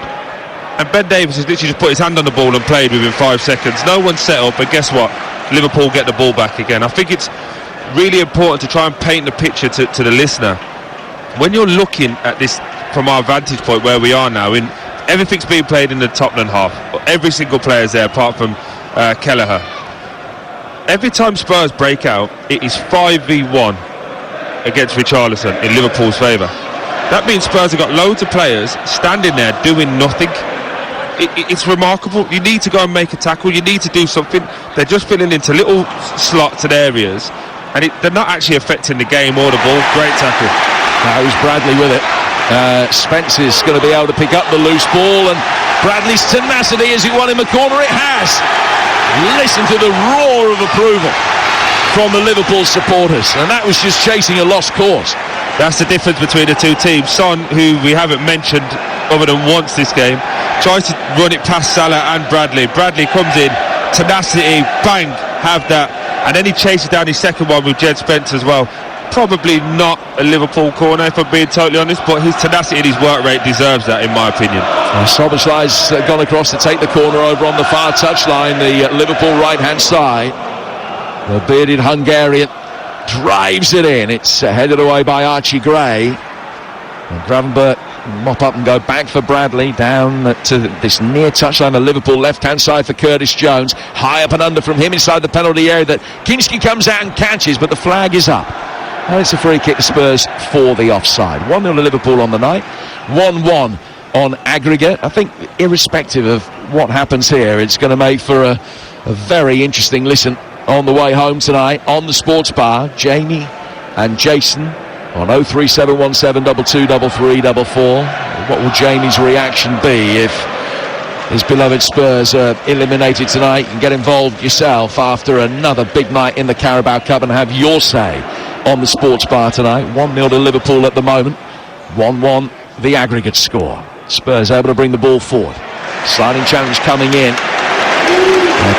And Ben Davies has literally just put his hand on the ball and played within 5 seconds. No one set up, and guess what? Liverpool get the ball back again. I think it's really important to try and paint the picture to the listener. When you're looking at this from our vantage point where we are now, everything's being played in the Tottenham half. Every single player's there apart from Kelleher. Every time Spurs break out, it is 5v1 against Richarlison in Liverpool's favour. That means Spurs have got loads of players standing there doing nothing. It's remarkable. You need to go and make a tackle. You need to do something. They're just filling into little slots and areas, and they're not actually affecting the game or the ball. Great tackle. That was Bradley with it. Spence is going to be able to pick up the loose ball, and Bradley's tenacity as he won in the corner. It has. Listen to the roar of approval from the Liverpool supporters, and that was just chasing a lost cause. That's the difference between the two teams. Son, who we haven't mentioned other than once this game, tries to run it past Salah and Bradley. Bradley comes in, tenacity, bang, have that, and then he chases down his second one with Jed Spence as well. Probably not a Liverpool corner, if I'm being totally honest, but his tenacity and his work rate deserves that, in my opinion. Soboslai's gone across to take the corner over on the far touchline, the Liverpool right-hand side. The bearded Hungarian drives it in. It's headed away by Archie Gray. And Gravenberch mop up and go back for Bradley, down to this near touchline, the Liverpool left-hand side for Curtis Jones. High up and under from him inside the penalty area that Kinski comes out and catches, but the flag is up. And it's a free kick to Spurs for the offside. 1-0 to Liverpool on the night, 1-1 on aggregate. I think irrespective of what happens here, it's going to make for a very interesting listen on the way home tonight on the Sports Bar. Jamie and Jason on 03717223344. What will Jamie's reaction be if his beloved Spurs are eliminated tonight? You can get involved yourself after another big night in the Carabao Cup and have your say on the Sports Bar tonight. 1-0 to Liverpool at the moment, 1-1 the aggregate score. Spurs able to bring the ball forward. Sliding challenge coming in.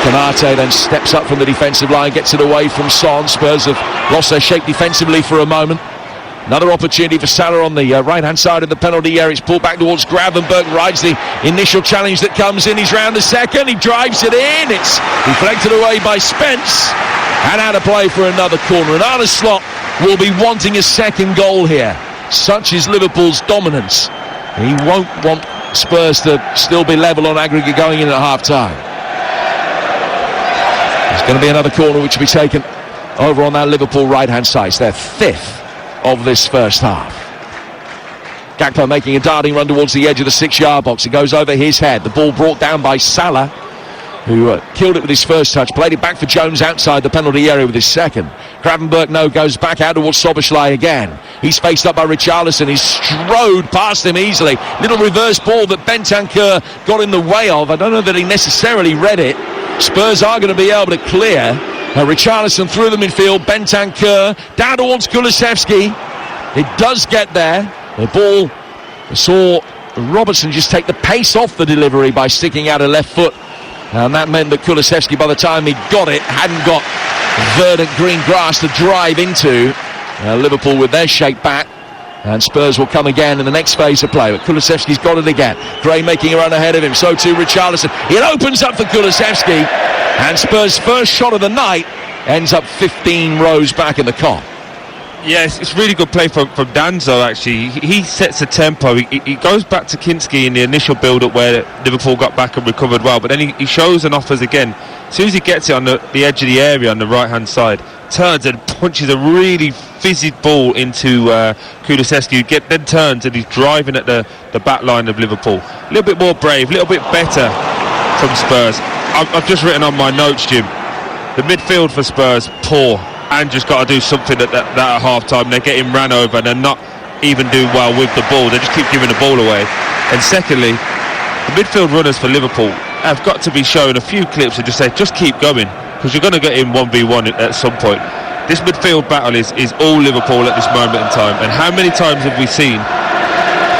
Konate then steps up from the defensive line, gets it away from Son. Spurs have lost their shape defensively for a moment. Another opportunity for Salah on the right-hand side of the penalty area. It's pulled back towards Gravenberch, rides the initial challenge that comes in. He's round the second, he drives it in. It's deflected away by Spence. And out of play for another corner. And Arne Slot will be wanting a second goal here. Such is Liverpool's dominance. He won't want Spurs to still be level on aggregate going in at half-time. There's going to be another corner which will be taken over on that Liverpool right-hand side. It's their fifth of this first half. Gakpo making a darting run towards the edge of the 6-yard box. It goes over his head. The ball brought down by Salah, who killed it with his first touch. Played it back for Jones outside the penalty area with his second. Gravenberch goes back out towards Soboslai again. He's faced up by Richarlison. He's strode past him easily. Little reverse ball that Bentancur got in the way of. I don't know that he necessarily read it. Spurs are going to be able to clear. Richarlison through the midfield. Bentancur down towards Kulusevski. It does get there. The ball saw Robertson just take the pace off the delivery by sticking out a left foot. And that meant that Kulusevski, by the time he got it, hadn't got verdant green grass to drive into. Liverpool with their shape back. And Spurs will come again in the next phase of play. But Kulusevski's got it again. Gray making a run ahead of him. So too Richarlison. It opens up for Kulusevski. And Spurs' first shot of the night ends up 15 rows back in the Kop. Yes, it's really good play from Danzo, actually. He sets the tempo. He goes back to Kinski in the initial build-up where Liverpool got back and recovered well, but then he shows and offers again. As soon as he gets it on the edge of the area on the right-hand side, turns and punches a really fizzy ball into Kulusevski, who then turns and he's driving at the back line of Liverpool. A little bit more brave, a little bit better from Spurs. I've just written on my notes, Jim, the midfield for Spurs, poor. And just got to do something at half-time. They're getting ran over and they're not even doing well with the ball. They just keep giving the ball away. And secondly, the midfield runners for Liverpool have got to be shown a few clips and just say, just keep going, because you're going to get in 1v1 at some point. This midfield battle is all Liverpool at this moment in time. And how many times have we seen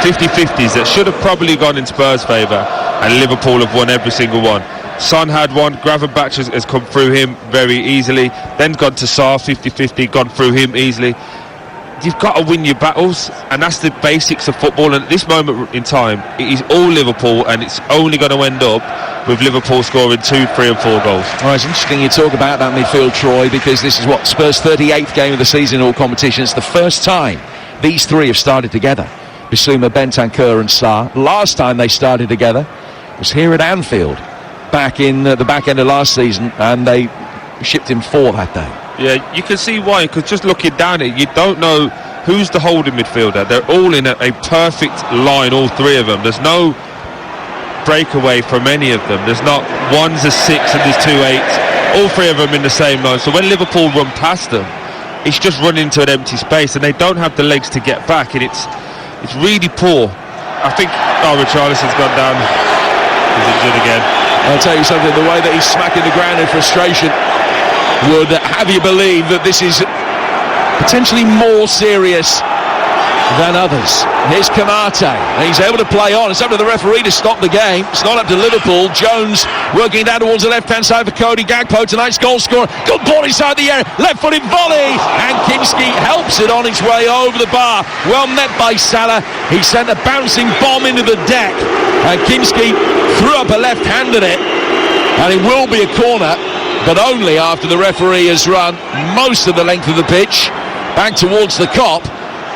50-50s that should have probably gone in Spurs' favour and Liverpool have won every single one? Son had one, Gravenberch has come through him very easily, then gone to Sarr 50-50, gone through him easily. you've got to win your battles, and that's the basics of football. And at this moment in time, it is all Liverpool, and it's only going to end up with Liverpool scoring 2, 3 and 4 goals. Well, it's interesting you talk about that midfield, Troy, because this is what Spurs' 38th game of the season in all competitions. It's the first time these three have started together. Bissouma, Bentancur and Sarr. Last time they started together was here at Anfield back in the back end of last season, and they shipped him 4 that day. Yeah, you can see why, because just looking down it, you don't know who's the holding midfielder. They're all in a perfect line, all 3 of them. There's no breakaway from any of them. There's not one's a 6 and there's 2 8s. All 3 of them in the same line. So when Liverpool run past them, it's just running into an empty space, and they don't have the legs to get back, and it's really poor. I think Richarlison's gone down. He's injured again. I'll tell you something, the way that he's smacking the ground in frustration would have you believe that this is potentially more serious than others. Here's Kamate, and he's able to play on. It's up to the referee to stop the game. It's not up to Liverpool. Jones working down towards the left-hand side for Cody Gakpo, tonight's goal scorer. Good ball inside the area, left-footed volley, and Kinski helps it on its way over the bar. Well met by Salah. He sent a bouncing bomb into the deck, and Kinski threw up a left-hand at it, and it will be a corner, but only after the referee has run most of the length of the pitch back towards the Kop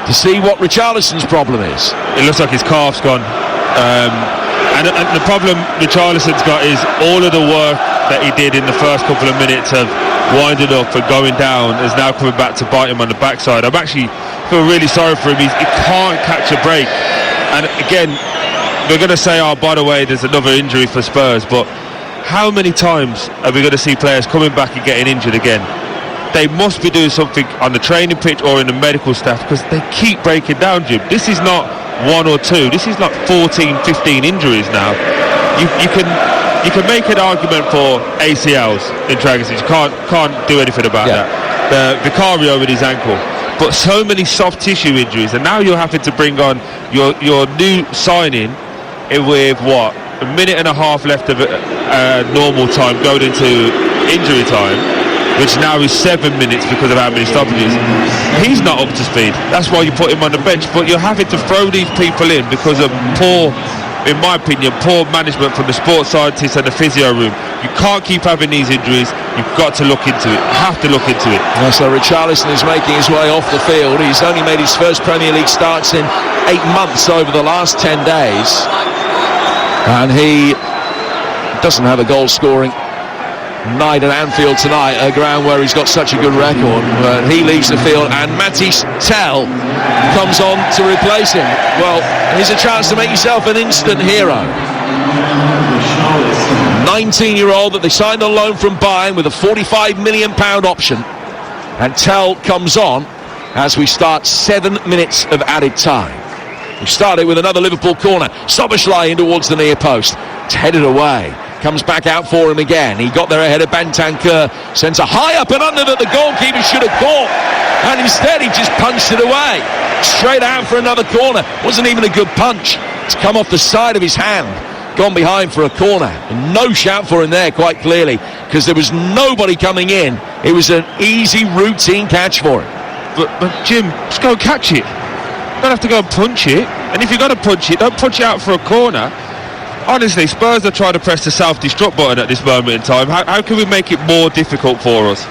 to see what Richarlison's problem is. It looks like his calf's gone. And the problem Richarlison's got is all of the work that he did in the first couple of minutes of winding up and going down is now coming back to bite him on the backside. I'm actually feel really sorry for him. He can't catch a break. And again, we're going to say, oh, by the way, there's another injury for Spurs, but how many times are we going to see players coming back and getting injured again? They must be doing something on the training pitch or in the medical staff, because they keep breaking down, Jim. This is not 1 or 2. This is like 14, 15 injuries now. You can make an argument for ACLs in Dragon's. You can't do anything about that. Vicario with his ankle. But so many soft tissue injuries, and now you're having to bring on your new signing with what? A minute and a half left of normal time going into injury time, which now is 7 minutes because of how many stoppages. He's not up to speed. That's why you put him on the bench. But you're having to throw these people in because of poor, in my opinion, poor management from the sports scientists and the physio room. You can't keep having these injuries. You've got to look into it. You have to look into it. So Richarlison is making his way off the field. He's only made his first Premier League starts in 8 months over the last 10 days. And he doesn't have a goal-scoring night at Anfield tonight, a ground where he's got such a good record. But he leaves the field, and Mathys Tel comes on to replace him. Well, here's a chance to make yourself an instant hero. 19-year-old that they signed on loan from Bayern with a £45 million option. And Tel comes on as we start 7 minutes of added time. We started with another Liverpool corner. Soboslai in towards the near post. It's headed away. Comes back out for him again. He got there ahead of Bentancur. Sends a high up and under that the goalkeeper should have caught. And instead he just punched it away. Straight out for another corner. Wasn't even a good punch. It's come off the side of his hand. Gone behind for a corner. And no shout for him there, quite clearly, because there was nobody coming in. It was an easy, routine catch for him. But Jim, just go and catch it. You don't have to go and punch it. And if you're going to punch it, don't punch it out for a corner. Honestly, Spurs are trying to press the self-destruct button at this moment in time. How can we make it more difficult for us?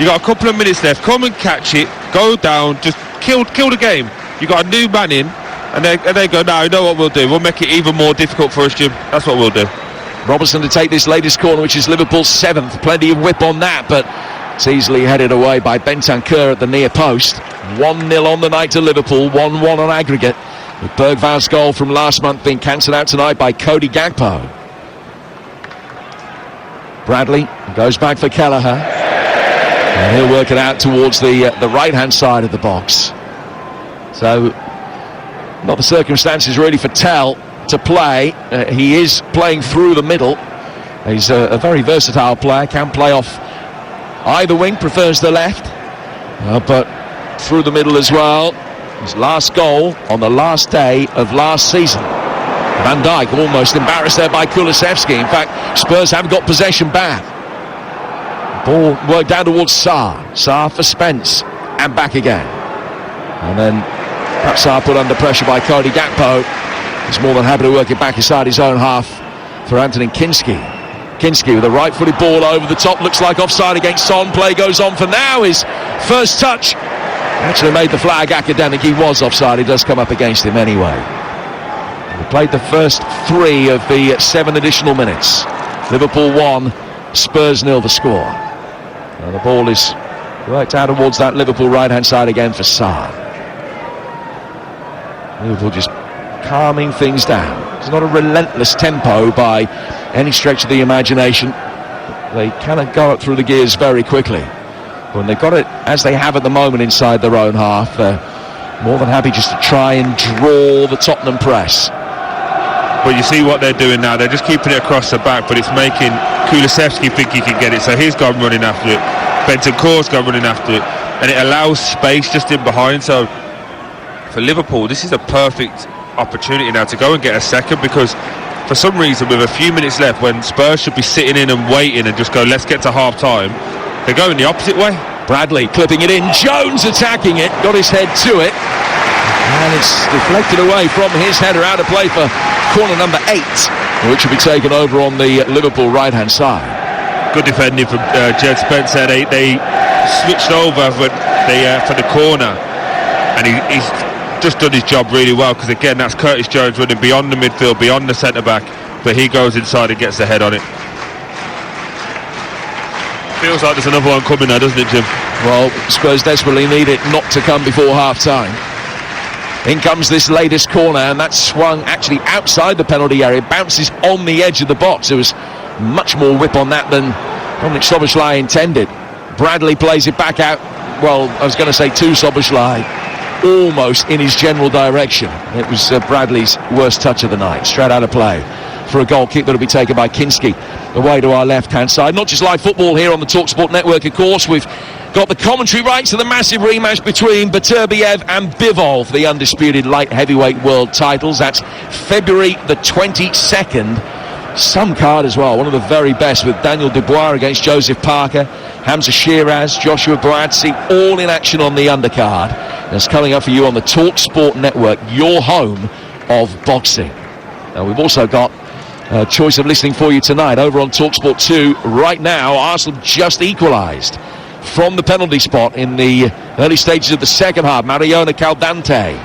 You got a couple of minutes left. Come and catch it. Go down. Just kill the game. You got a new man in, and they go, now you know what we'll do? We'll make it even more difficult for us, Jim. That's what we'll do. Robertson to take this latest corner, which is Liverpool's 7th. Plenty of whip on that, but it's easily headed away by Bentancur at the near post. 1-0 on the night to Liverpool. 1-1 on aggregate, with Bergvaul's goal from last month being cancelled out tonight by Cody Gakpo. Bradley goes back for Kelleher, and he'll work it out towards the right-hand side of the box. So, not the circumstances really for Tel to play. He is playing through the middle. He's a very versatile player, can play off either wing, prefers the left, but through the middle as well. His last goal on the last day of last season. Van Dijk almost embarrassed there by Kulusevski. In fact, Spurs have got possession back. Ball worked down towards Sarr. Sarr for Spence, and back again. And then Patsar put under pressure by Cody Gakpo. He's more than happy to work it back inside his own half for Anthony Kinski. Kinski with a right-footed ball over the top, looks like offside against Son. Play goes on for now. His first touch actually made the flag academic. He was offside. He does come up against him anyway. We played the first 3 of the 7 additional minutes. Liverpool 1, Spurs 0 the score. And the ball is worked out towards that Liverpool right-hand side again for Sarr. Liverpool just calming things down. It's not a relentless tempo by any stretch of the imagination. They cannot go up through the gears very quickly. When they've got it as they have at the moment inside their own half, they're more than happy just to try and draw the Tottenham press. But you see what they're doing now. They're just keeping it across the back, but it's making Kulusevski think he can get it. So he's gone running after it. Bentancur's gone running after it. And it allows space just in behind. So for Liverpool, this is a perfect opportunity now to go and get a second, because for some reason, with a few minutes left, when Spurs should be sitting in and waiting and just go, let's get to half time, they're going the opposite way. Bradley clipping it in, Jones attacking it, got his head to it, and it's deflected away from his header, out of play for corner number 8, which will be taken over on the Liverpool right hand side. Good defending from Jed Spencer. They switched over for the corner, and he's just done his job really well, because again, that's Curtis Jones running beyond the midfield, beyond the centre back, but he goes inside and gets the head on it. Feels like there's another one coming now, doesn't it, Jim? Well, Spurs desperately need it not to come before half time. In comes this latest corner, and that's swung actually outside the penalty area, bounces on the edge of the box. There was much more whip on that than Dominic Szoboszlai intended. Bradley plays it back out, well, I was going to say to Szoboszlai, almost in his general direction. It was Bradley's worst touch of the night, straight out of play for a goal kick that will be taken by Kinski away to our left hand side. Not just live football here on the TalkSport network, of course. We've got the commentary rights to the massive rematch between Beterbiev and Bivol for the undisputed light heavyweight world titles. That's February the 22nd. Some card as well, one of the very best, with Daniel Dubois against Joseph Parker, Hamza Shiraz, Joshua Boazzi, all in action on the undercard. That's coming up for you on the TalkSport network, your home of boxing. Now, we've also got a choice of listening for you tonight over on TalkSport 2. Right now, Arsenal just equalised from the penalty spot in the early stages of the second half. Mariona Caldante.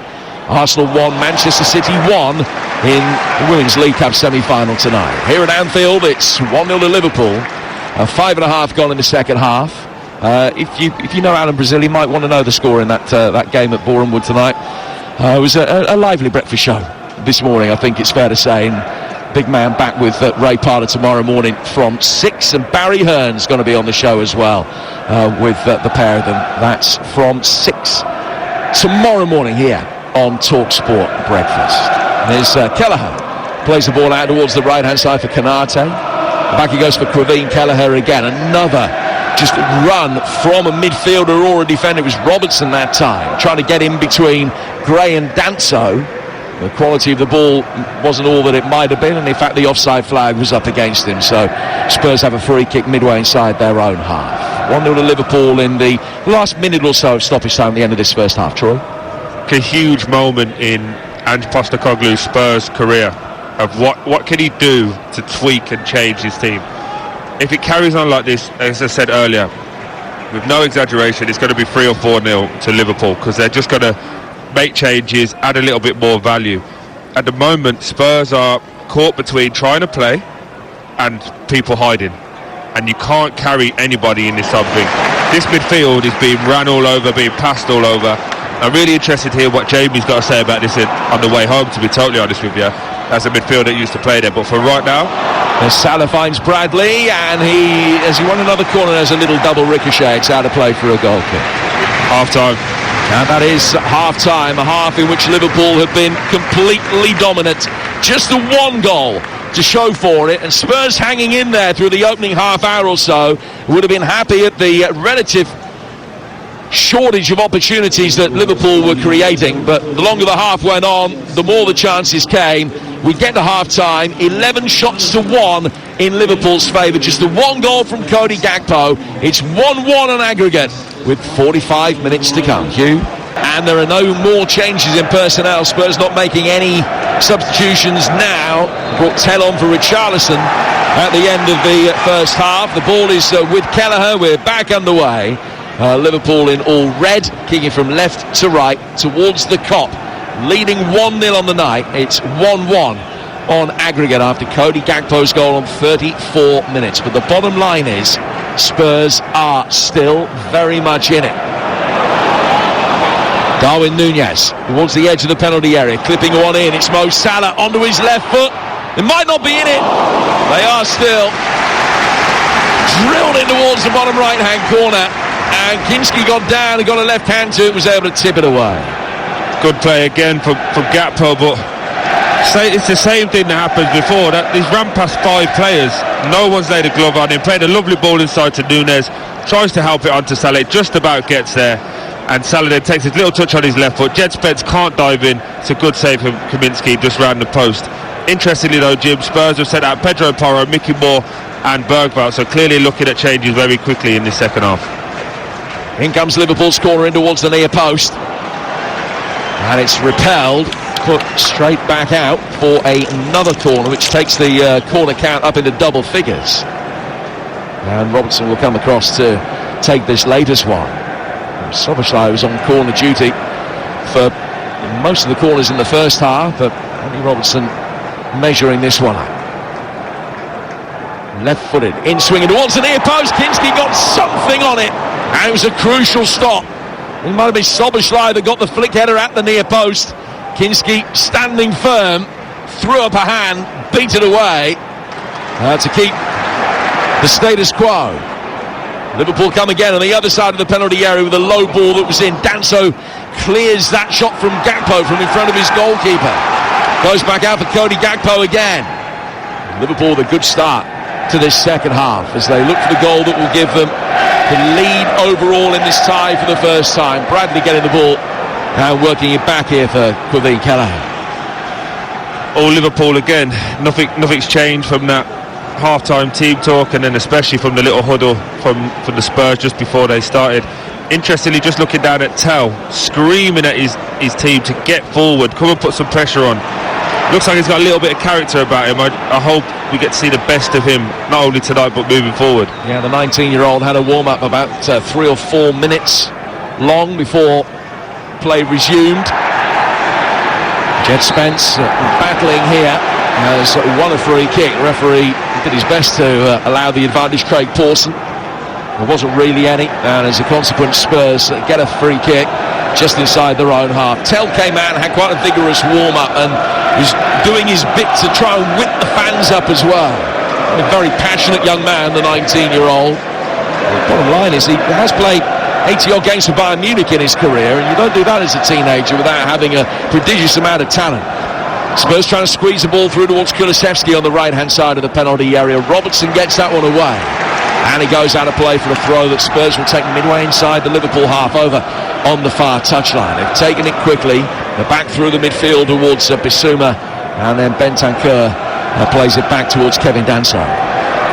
Arsenal 1, Manchester City 1 in the Women's League Cup semi-final tonight. Here at Anfield, it's 1-0 to Liverpool. 5.5 gone in the second half. If you know Alan Brazil, you might want to know the score in that game at Boreham Wood tonight. It was a lively breakfast show this morning, I think it's fair to say. And big man back with Ray Parler tomorrow morning from 6, and Barry Hearn's going to be on the show as well with the pair of them. That's from 6 tomorrow morning here on TalkSport Breakfast. There's Kelleher, plays the ball out towards the right hand side for Kanate. Back he goes for Kraveen Kelleher again. Another just run from a midfielder or a defender. It was Robertson that time, trying to get in between Gray and Danso. The quality of the ball wasn't all that it might have been, and in fact the offside flag was up against him. So Spurs have a free kick midway inside their own half. 1-0 to Liverpool in the last minute or so of stoppage time at the end of this first half. Troy? A huge moment in Ange Postecoglou's Spurs career of what can he do to tweak and change his team. If it carries on like this, as I said earlier, with no exaggeration, it's going to be 3 or 4-0 to Liverpool, because they're just going to make changes, add a little bit more value. At the moment, Spurs are caught between trying to play and people hiding, and you can't carry anybody in this something. This midfield is being ran all over, being passed all over. I'm really interested to hear what Jamie's got to say about this on the way home, to be totally honest with you, as a midfielder that used to play there. But for right now, as Salah finds Bradley, and as he won another corner, there's a little double ricochet. It's out of play for a goal kick. Half time. And that is half time, a half in which Liverpool have been completely dominant. Just the one goal to show for it, and Spurs hanging in there through the opening half hour or so would have been happy at the relative shortage of opportunities that Liverpool were creating. But the longer the half went on, the more the chances came. We get to half time, 11 shots to 1 in Liverpool's favour. Just the one goal from Cody Gakpo. It's 1-1 on aggregate with 45 minutes to come. Hugh? and there are no more changes in personnel. Spurs not making any substitutions now. Brought Tell on for Richarlison at the end of the first half. The ball is with Kelleher. We're back underway. Liverpool in all red, kicking from left to right towards the Kop, leading 1-0 on the night. It's 1-1 on aggregate after Cody Gakpo's goal on 34 minutes. But the bottom line is Spurs are still very much in it. Darwin Núñez towards the edge of the penalty area, clipping one in. It's Mo Salah onto his left foot. It might not be in it. They are still drilled in towards the bottom right-hand corner. And Kinski got down and got a left hand to it, was able to tip it away. Good play again from Gakpo, but it's the same thing that happened before. That he's ran past 5 players. No one's laid a glove on him. Played a lovely ball inside to Núñez. Tries to help it onto Salah. It just about gets there. And Salah then takes his little touch on his left foot. Jed Spence can't dive in. It's a good save from Kaminsky just round the post. Interestingly though, Jim, Spurs have sent out Pedro Porro, Mickey Moore and Bergvall. So clearly looking at changes very quickly in the second half. In comes Liverpool's corner in towards the near post. And it's repelled, put straight back out for another corner, which takes the corner count up into double figures. And Robertson will come across to take this latest one. Szoboszlai was on corner duty for most of the corners in the first half, but Andy Robertson measuring this one up. Left-footed, in swinging towards the near post. Kinski got something on it, and it was a crucial stop. It might have been Szoboszlai that got the flick header at the near post. Kinski standing firm, threw up a hand, beat it away to keep the status quo. Liverpool come again on the other side of the penalty area with a low ball that was in. Danso clears that shot from Gakpo from in front of his goalkeeper. Goes back out for Cody Gakpo again. Liverpool with a good start to this second half as they look for the goal that will give them the lead overall in this tie for the first time. Bradley getting the ball and working it back here for Quavin Kelleher. All Liverpool again. Nothing's changed from that half-time team talk, and then especially from the little huddle from the Spurs just before they started. Interestingly, just looking down at Tell, screaming at his team to get forward, come and put some pressure on. Looks like he's got a little bit of character about him. I hope we get to see the best of him, not only tonight but moving forward. Yeah, the 19-year-old had a warm-up about 3 or 4 minutes long before play resumed. Jed Spence battling here has won a free kick. The referee did his best to allow the advantage. Craig Pawson, there wasn't really any, and as a consequence Spurs get a free kick just inside their own half. Tell came out and had quite a vigorous warm-up and was doing his bit to try and whip the fans up as well. A very passionate young man, the 19-year-old. The bottom line is he has played 80-odd games for Bayern Munich in his career, and you don't do that as a teenager without having a prodigious amount of talent. Spurs trying to squeeze the ball through towards Kulusevski on the right-hand side of the penalty area. Robertson gets that one away, and he goes out of play for a throw that Spurs will take midway inside the Liverpool half, over on the far touchline. They've taken it quickly. They're back through the midfield towards Bissouma, and then Bentancur plays it back towards Kevin Danso.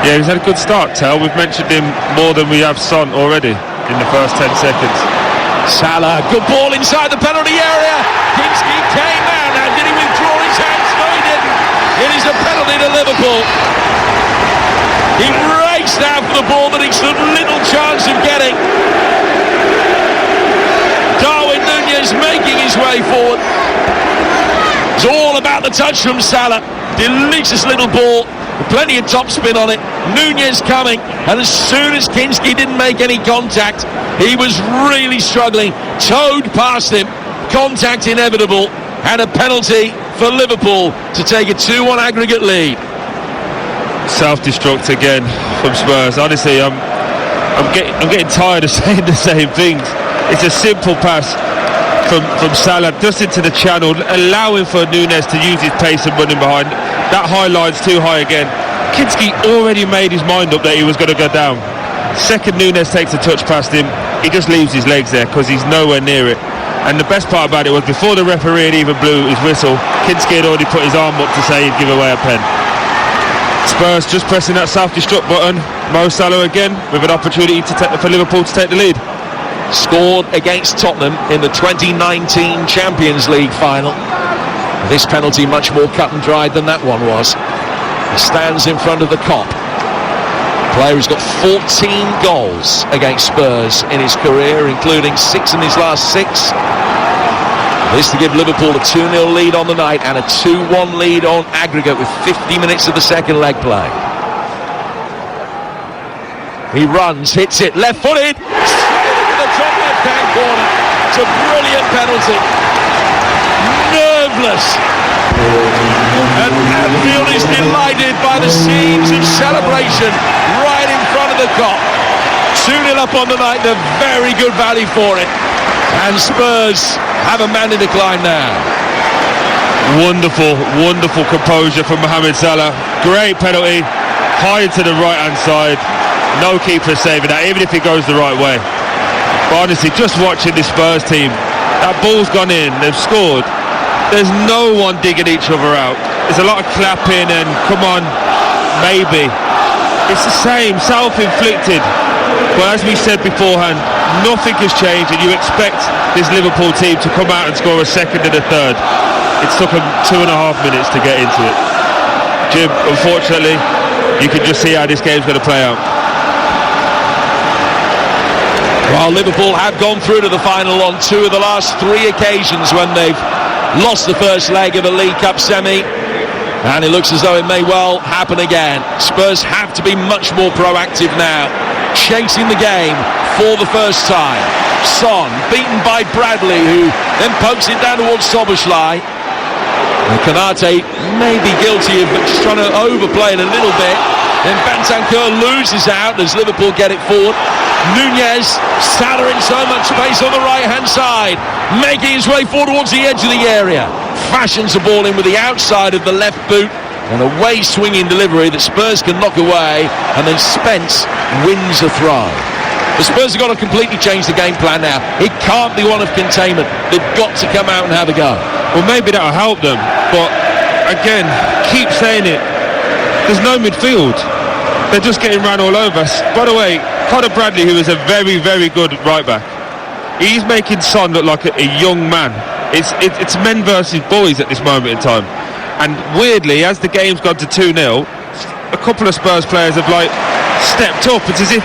Yeah, he's had a good start, Tell. We've mentioned him more than we have Son already in the first 10 seconds. Salah, good ball inside the penalty area. Kinski came out. Now, did he withdraw his hands? No, he didn't. It is a penalty to Liverpool. He raced out for the ball that he stood little chance of getting. Darwin Núñez making his way forward. It's all about the touch from Salah. Delicious little ball. Plenty of topspin on it. Núñez coming, and as soon as Kinski didn't make any contact, he was really struggling. Towed past him. Contact inevitable, and a penalty for Liverpool to take a 2-1 aggregate lead. Self-destruct again from Spurs. Honestly, I'm getting tired of saying the same things. It's a simple pass from Salah just into the channel, allowing for Núñez to use his pace and running behind. That high line's too high again. Kinski already made his mind up that he was going to go down. Second Núñez takes a touch past him, he just leaves his legs there because he's nowhere near it. And the best part about it was before the referee had even blew his whistle, Kinski had already put his arm up to say he'd give away a pen. Spurs just pressing that self-destruct button. Mo Salah again with an opportunity for Liverpool to take the lead. scored against Tottenham in the 2019 Champions League final. This penalty much more cut and dried than that one was. He stands in front of the Kop. Player who's got 14 goals against Spurs in his career, including 6 in his last 6. This to give Liverpool a 2-0 lead on the night and a 2-1 lead on aggregate with 50 minutes of the second leg play. He runs, hits it, left-footed, the top left-hand corner. It's a brilliant penalty. Nerveless. And Anfield is delighted by the scenes of celebration right in front of the Kop. 2-0 up on the night, they're very good value for it. And Spurs have a man in decline now. Wonderful, wonderful composure from Mohamed Salah. Great penalty, high to the right-hand side. No keeper saving that, even if it goes the right way. But honestly, just watching this Spurs team, that ball's gone in, they've scored. There's no one digging each other out. There's a lot of clapping and come on, maybe. It's the same, self-inflicted. But as we said beforehand, nothing has changed, and you expect this Liverpool team to come out and score a second and a third. It took them 2.5 minutes to get into it. Jim, unfortunately, you can just see how this game's going to play out. Well, Liverpool have gone through to the final on 2 of the last 3 occasions when they've lost the first leg of a League Cup semi, and it looks as though it may well happen again. Spurs have to be much more proactive now, chasing the game for the first time. Son beaten by Bradley, who then pokes it down towards Szoboszlai. And Konate may be guilty of just trying to overplay it a little bit. Then Bentancur loses out as Liverpool get it forward. Nunez, Salah in so much space on the right-hand side, making his way forward towards the edge of the area. Fashions the ball in with the outside of the left boot, and a way-swinging delivery that Spurs can knock away, and then Spence wins the throw. The Spurs have got to completely change the game plan now. It can't be one of containment. They've got to come out and have a go. Well, maybe that'll help them, but again, keep saying it. There's no midfield. They're just getting run all over. By the way, Conor Bradley, who is a very, very good right-back, he's making Son look like a young man. It's men versus boys at this moment in time. And weirdly, as the game's gone to 2-0, a couple of Spurs players have stepped up. It's as if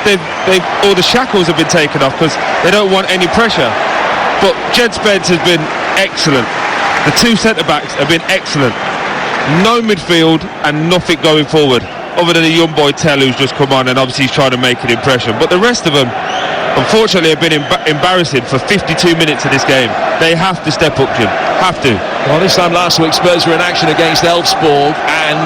all the shackles have been taken off because they don't want any pressure. But Jed Spence has been excellent. The 2 centre-backs have been excellent. No midfield and nothing going forward, other than a young boy Tell, who's just come on and obviously he's trying to make an impression. But the rest of them, unfortunately, have been embarrassing for 52 minutes of this game. They have to step up, Jim. Have to. Well, this time last week, Spurs were in action against Elfsborg, and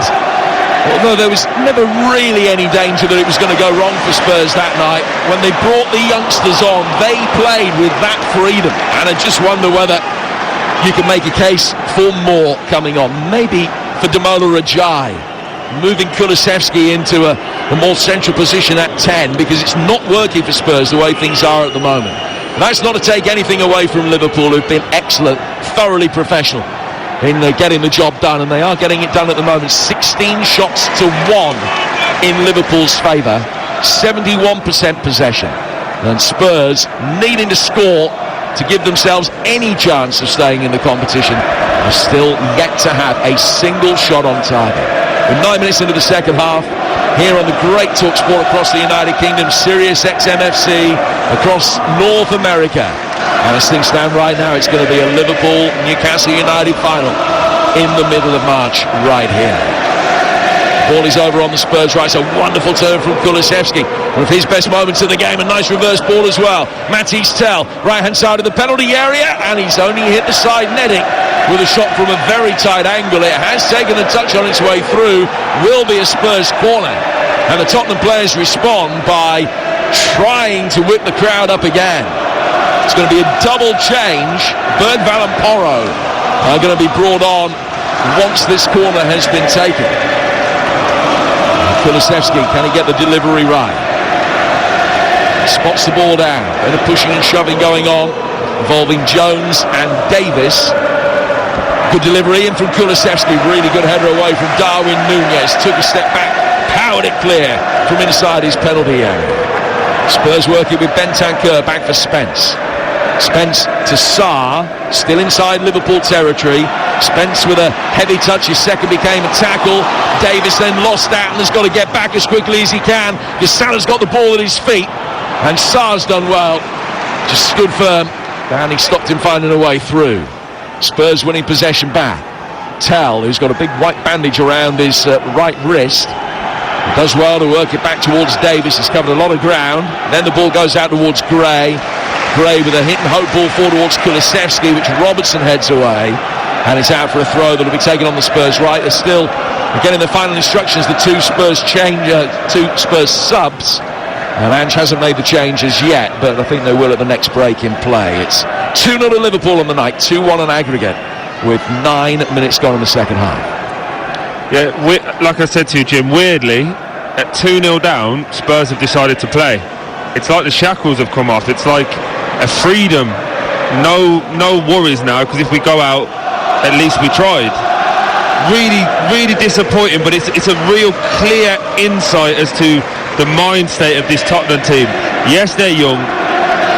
although there was never really any danger that it was going to go wrong for Spurs that night, when they brought the youngsters on, they played with that freedom. And I just wonder whether you can make a case for more coming on. Maybe for Damola Rajai, moving Kulusevski into a more central position at 10, because it's not working for Spurs the way things are at the moment. And that's not to take anything away from Liverpool, who've been excellent, thoroughly professional in getting the job done, and they are getting it done at the moment. 16 shots to 1 in Liverpool's favour, 71% possession, and Spurs needing to score to give themselves any chance of staying in the competition are still yet to have a single shot on target. We're 9 minutes into the second half here on the great TalkSport across the United Kingdom, Sirius XM-FC across North America. And as things stand right now, it's going to be a Liverpool-Newcastle United final in the middle of March right here. Ball is over on the Spurs right, so wonderful turn from Kulusevski. One of his best moments of the game, a nice reverse ball as well. Matisse Tell, right-hand side of the penalty area, and he's only hit the side netting with a shot from a very tight angle. It has taken a touch on its way through, will be a Spurs corner. And the Tottenham players respond by trying to whip the crowd up again. It's going to be a double change. Bergvall and Porro are going to be brought on once this corner has been taken. Kulusevski, can he get the delivery right? Spots the ball down, and a pushing and shoving going on involving Jones and Davis. Good delivery in from Kulusevski, really good header away from Darwin Nunez, took a step back, powered it clear from inside his penalty area. Spurs working with Bentancur, back for Spence. Spence to Sarr, still inside Liverpool territory. Spence with a heavy touch, his second became a tackle. Davis then lost that and has got to get back as quickly as he can, because Salah's got the ball at his feet, and Sarr's done well, just stood firm, and he stopped him finding a way through. Spurs winning possession back. Tell, who's got a big white bandage around his right wrist, does well to work it back towards Davis. He's covered a lot of ground. Then the ball goes out towards Gray. Gray with a hit and hope ball forward towards Kulusevski, which Robertson heads away, and it's out for a throw that'll be taken on the Spurs right. They're still getting the final instructions. The two Spurs subs, and Ange hasn't made the changes yet, but I think they will at the next break in play. It's 2-0 to Liverpool on the night, 2-1 on aggregate, with 9 minutes gone in the second half. Yeah, like I said to you, Jim, weirdly, at 2-0 down, Spurs have decided to play. It's like the shackles have come off. It's like a freedom. No worries now, because if we go out, at least we tried. Really disappointing, but it's a real clear insight as to the mind state of this Tottenham team. Yes, they're young,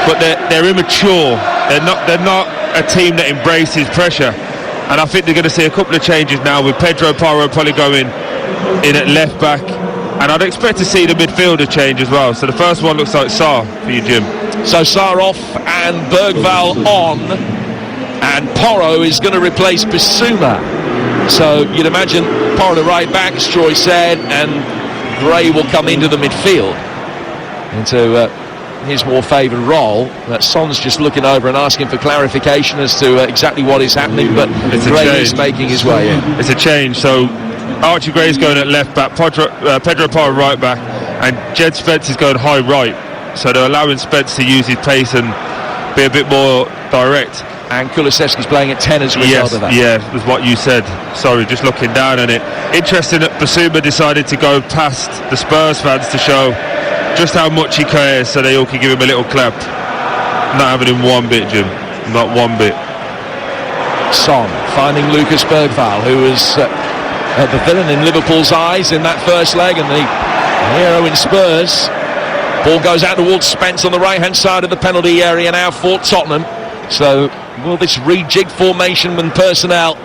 but they're immature. They're not a team that embraces pressure. And I think they're going to see a couple of changes now, with Pedro Porro probably going in at left back, and I'd expect to see the midfielder change as well. So the first one looks like Sarr for you, Jim. So Sarr off and Bergvall on, and Porro is going to replace Bissouma. So you'd imagine Porro the right back, as Troy said, and Gray will come into the midfield, into his more favoured role. Son's just looking over and asking for clarification as to exactly what is happening, but Gray is making his way in. It's a change. So Archie Gray's going at left back, Pedro Porro right back, and Jed Spence is going high right. So they're allowing Spence to use his pace and be a bit more direct. And Kulusevski's playing at 10 as a result of that. Yeah, was what you said. Sorry, just looking down on it. Interesting that Bissouma decided to go past the Spurs fans to show just how much he cares, so they all can give him a little clap. Not having him one bit, Jim. Not one bit. Son finding Lucas Bergvall, who was the villain in Liverpool's eyes in that first leg, and the hero in Spurs. Ball goes out towards Spence on the right-hand side of the penalty area now for Tottenham. So will this rejigged formation and personnel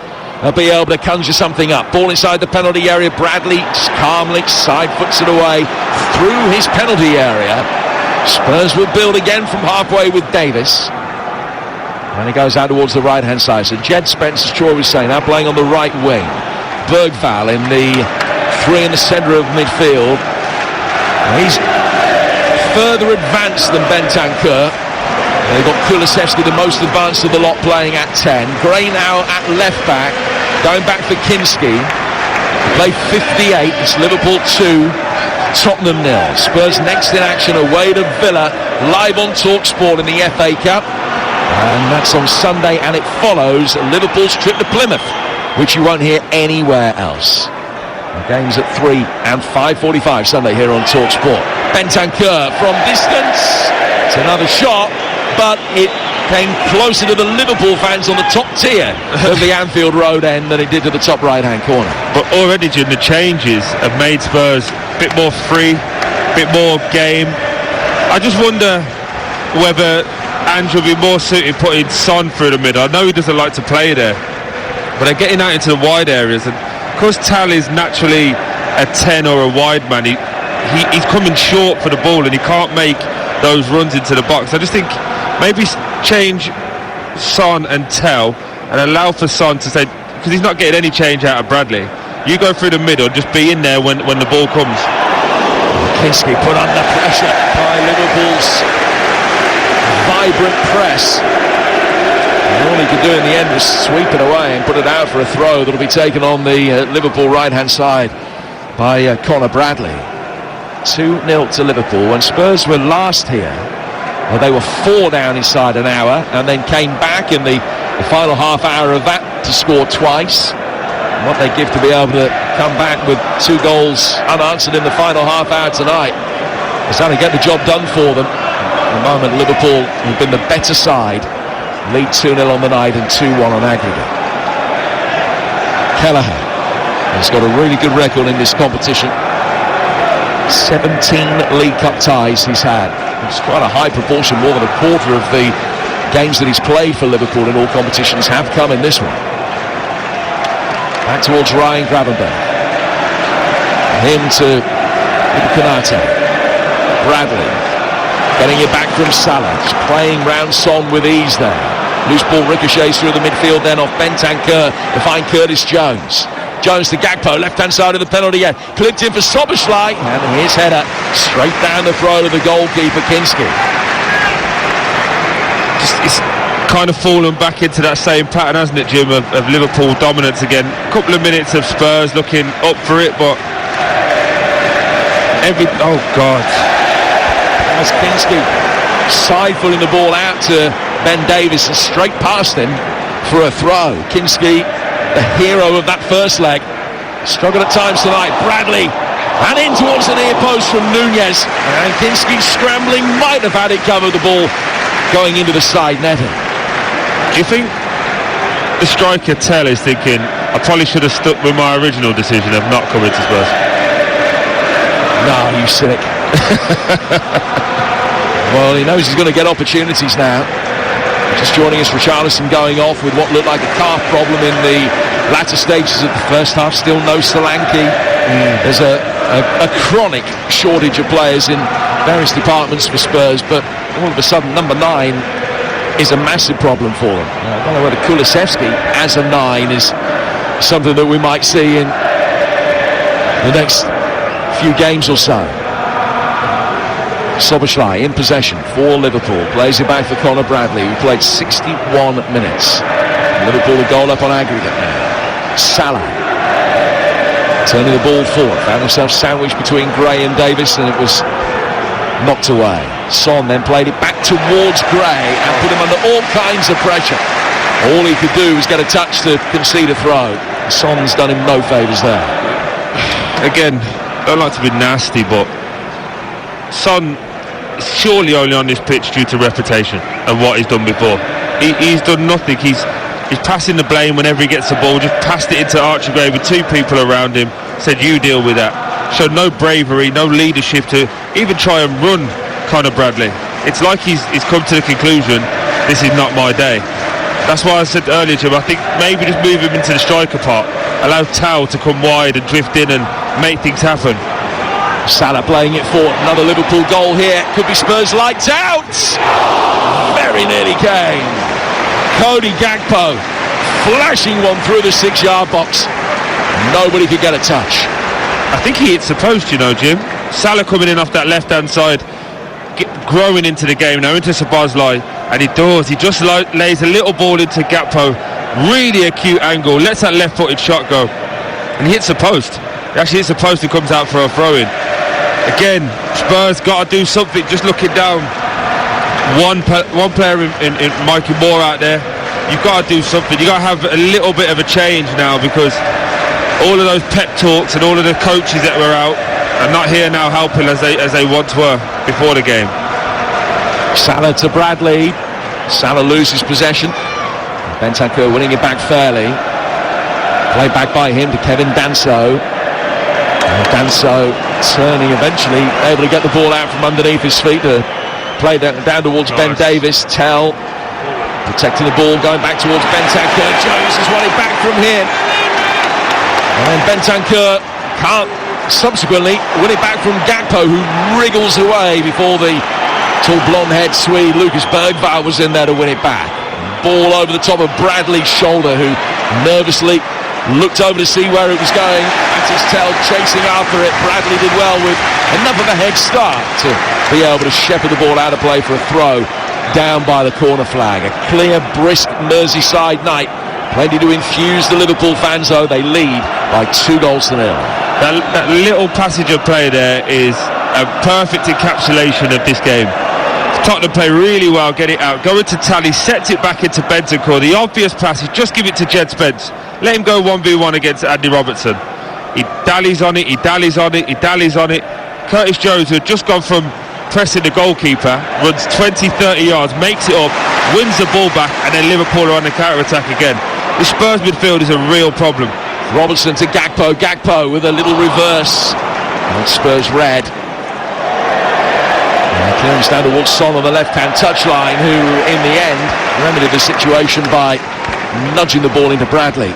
be able to conjure something up? Ball inside the penalty area. Bradley calmly side foots it away through his penalty area. Spurs will build again from halfway with Davis, and he goes out towards the right-hand side. So Jed Spence, as Troy was saying, now playing on the right wing. Bergvall in the three in the centre of midfield. He's further advanced than Bentancur. They've got Kulusevski, the most advanced of the lot, playing at 10. Gray now at left back, going back for Kinski. Play 58. It's Liverpool 2, Tottenham 0. Spurs next in action away to Villa, live on TalkSport in the FA Cup, and that's on Sunday. And it follows Liverpool's trip to Plymouth, which you won't hear anywhere else. The game's at 3 and 5:45 Sunday here on TalkSport. Bentancur from distance. It's another shot, but it came closer to the Liverpool fans on the top tier of the Anfield Road end than it did to the top right-hand corner. But already, Jim, the changes have made Spurs a bit more free, a bit more game. I just wonder whether Ange will be more suited putting Son through the middle. I know he doesn't like to play there, but they're getting out into the wide areas, and because Tal is naturally a 10 or a wide man, he's coming short for the ball and he can't make those runs into the box. I just think maybe change Son and Tell and allow for Son to say, because he's not getting any change out of Bradley, you go through the middle, just be in there when the ball comes. Kinski put under pressure by Liverpool's vibrant press. And all he could do in the end was sweep it away and put it out for a throw that'll be taken on the Liverpool right-hand side by Conor Bradley. 2-0 to Liverpool. When Spurs were last here, they were 4 down inside an hour, and then came back in the final half hour of that to score twice. And what they give to be able to come back with 2 goals unanswered in the final half hour tonight is how to get the job done for them. At the moment, Liverpool have been the better side, lead 2-0 on the night and 2-1 on aggregate. Kelleher has got a really good record in this competition. 17 League Cup ties he's had. It's quite a high proportion, more than a quarter of the games that he's played for Liverpool in all competitions have come in this one. Back towards Ryan Gravenberch. Him to Konate. Bradley. Getting it back from Salah. Just playing round Son with ease there. Loose ball ricochets through the midfield then off Bentancur to find Curtis Jones. Jones to Gakpo, left-hand side of the penalty area. Clipped in for Szoboszlai. And his header straight down the throat of the goalkeeper, Kinski. It's kind of fallen back into that same pattern, hasn't it, Jim, of Liverpool dominance again. A couple of minutes of Spurs looking up for it, but oh God. As Kinski side-footing the ball out to Ben Davies and straight past him for a throw. Kinski, the hero of that first leg, struggled at times tonight. Bradley, and in towards the near post from Nunez. And Kinski scrambling, might have had it covered, the ball going into the side netting. Do you think the striker Tell is thinking, I probably should have stuck with my original decision of not coming to Spurs? No, you cynic. Well, he knows he's going to get opportunities now. Just joining us, Richarlison going off with what looked like a calf problem in the latter stages of the first half. Still no Solanke. There's a chronic shortage of players in various departments for Spurs, but all of a sudden number 9 is a massive problem for them. I don't know whether Kulusevski as a 9 is something that we might see in the next few games or so. Szoboszlai in possession for Liverpool, plays it back for Conor Bradley, who played 61 minutes. Liverpool a goal up on aggregate now. Salah turning the ball forward, found himself sandwiched between Gray and Davis, and it was knocked away. Son then played it back towards Gray and put him under all kinds of pressure. All he could do was get a touch to concede a throw. Son's done him no favours there. Again, I don't like to be nasty, but Son is surely only on this pitch due to reputation and what he's done before. He's done nothing. He's passing the blame whenever he gets the ball. Just passed it into Archie Gray with 2 people around him. Said, you deal with that. Showed no bravery, no leadership to even try and run Conor Bradley. It's like he's come to the conclusion, this is not my day. That's why I said earlier, Jim, I think maybe just move him into the striker part. Allow Tau to come wide and drift in and make things happen. Salah playing it forward. Another Liverpool goal here. Could be Spurs lights out. Very nearly came. Cody Gakpo flashing one through the 6-yard box. Nobody could get a touch. I think he hits the post, you know, Jim. Salah coming in off that left-hand side, growing into the game now, into Szoboszlai, and he does. He just lays a little ball into Gakpo. Really acute angle. Lets that left-footed shot go. And he hits the post. He actually hits the post and comes out for a throw-in. Again, Spurs got to do something. Just looking down, one player in Mikey Moore out there. You've got to do something. You've got to have a little bit of a change now, because all of those pep talks and all of the coaches that were out are not here now helping as they once were before the game. Salah to Bradley. Salah loses possession. Bentancur winning it back fairly. Played back by him to Kevin Danso. Danso turning, eventually able to get the ball out from underneath his feet to play down towards Ben Davis. Tell protecting the ball, going back towards Bentancur. Jones has won it back from him, and Bentancur can't subsequently win it back from Gakpo, who wriggles away before the tall blonde-haired Swede Lucas Bergvall was in there to win it back. Ball over the top of Bradley's shoulder, who nervously looked over to see where it was going. Mattis Tell chasing after it. Bradley did well with enough of a head start to be able to shepherd the ball out of play for a throw down by the corner flag. A clear, brisk Merseyside night. Plenty to infuse the Liverpool fans, though. They lead by 2-0. That little passage of play there is a perfect encapsulation of this game. Tottenham play really well, get it out, go into Tally, sets it back into Bentancur. The obvious passage, just give it to Jed Spence. Let him go 1v1 against Andy Robertson. He dallies on it, he dallies on it, he dallies on it. Curtis Jones, who had just gone from pressing the goalkeeper, runs 20-30 yards, makes it up, wins the ball back, and then Liverpool are on the counter-attack again. The Spurs midfield is a real problem. Robertson to Gakpo with a little reverse. And Spurs red. Clearance down towards Son on the left-hand touchline, who in the end remedied the situation by nudging the ball into Bradley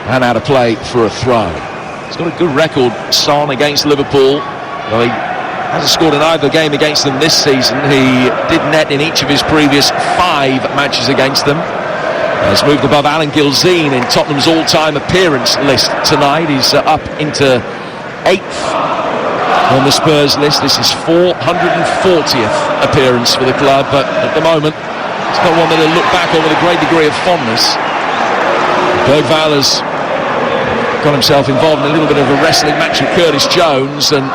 and out of play for a throw. He's got a good record, Son, against Liverpool. Though he hasn't scored in either game against them this season, he did net in each of his previous 5 matches against them. Has moved above Alan Gilzean in Tottenham's all-time appearance list tonight. He's up into 8th on the Spurs list. This is 440th appearance for the club, but at the moment it's not one that he'll look back on with a great degree of fondness. Bergvall has got himself involved in a little bit of a wrestling match with Curtis Jones and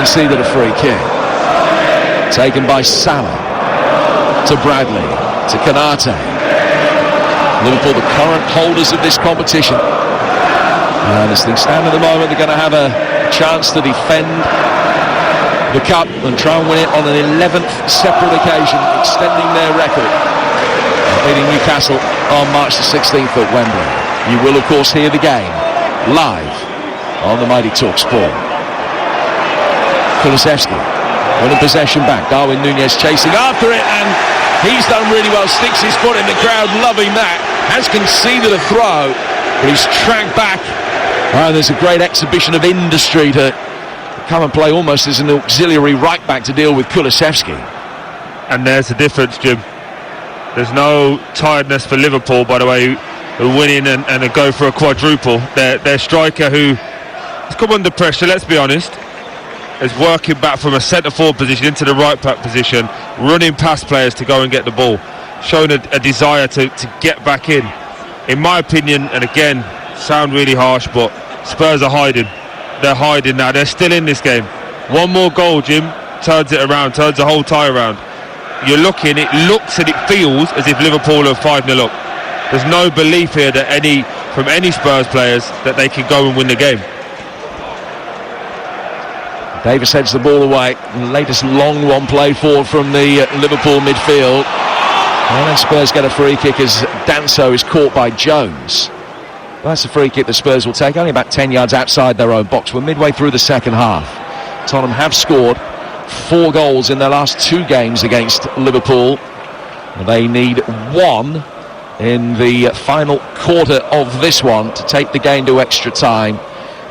conceded a free kick. Taken by Salah to Bradley to Konate. Liverpool, the current holders of this competition. And as things stand at the moment, they're going to have a chance to defend the cup and try and win it on an 11th separate occasion, extending their record, beating Newcastle on March the 16th at Wembley. You will, of course, hear the game live on the Mighty Talk Sport. Kulusevski winning possession back. Darwin Núñez chasing after it, and he's done really well. Sticks his foot in the crowd, loving that. Has conceded a throw, but he's tracked back. And there's a great exhibition of industry to come and play almost as an auxiliary right back to deal with Kulusevski. And there's the difference, Jim. There's no tiredness for Liverpool, by the way, who win in and go for a quadruple. Their striker, who has come under pressure, let's be honest, is working back from a centre-forward position into the right-back position, running past players to go and get the ball, showing a desire to get back in. In my opinion, and again, sound really harsh, but Spurs are hiding. They're hiding now. They're still in this game. One more goal, Jim, turns it around, turns the whole tie around. You're looking, it looks and it feels as if Liverpool are 5-0 up. There's no belief here that from any Spurs players that they can go and win the game. Davis heads the ball away. The latest long one played forward from the Liverpool midfield. And then Spurs get a free kick as Danso is caught by Jones. That's a free kick that Spurs will take, only about 10 yards outside their own box. We're midway through the second half. Tottenham have scored 4 goals in their last 2 games against Liverpool. They need 1 in the final quarter of this one to take the game to extra time.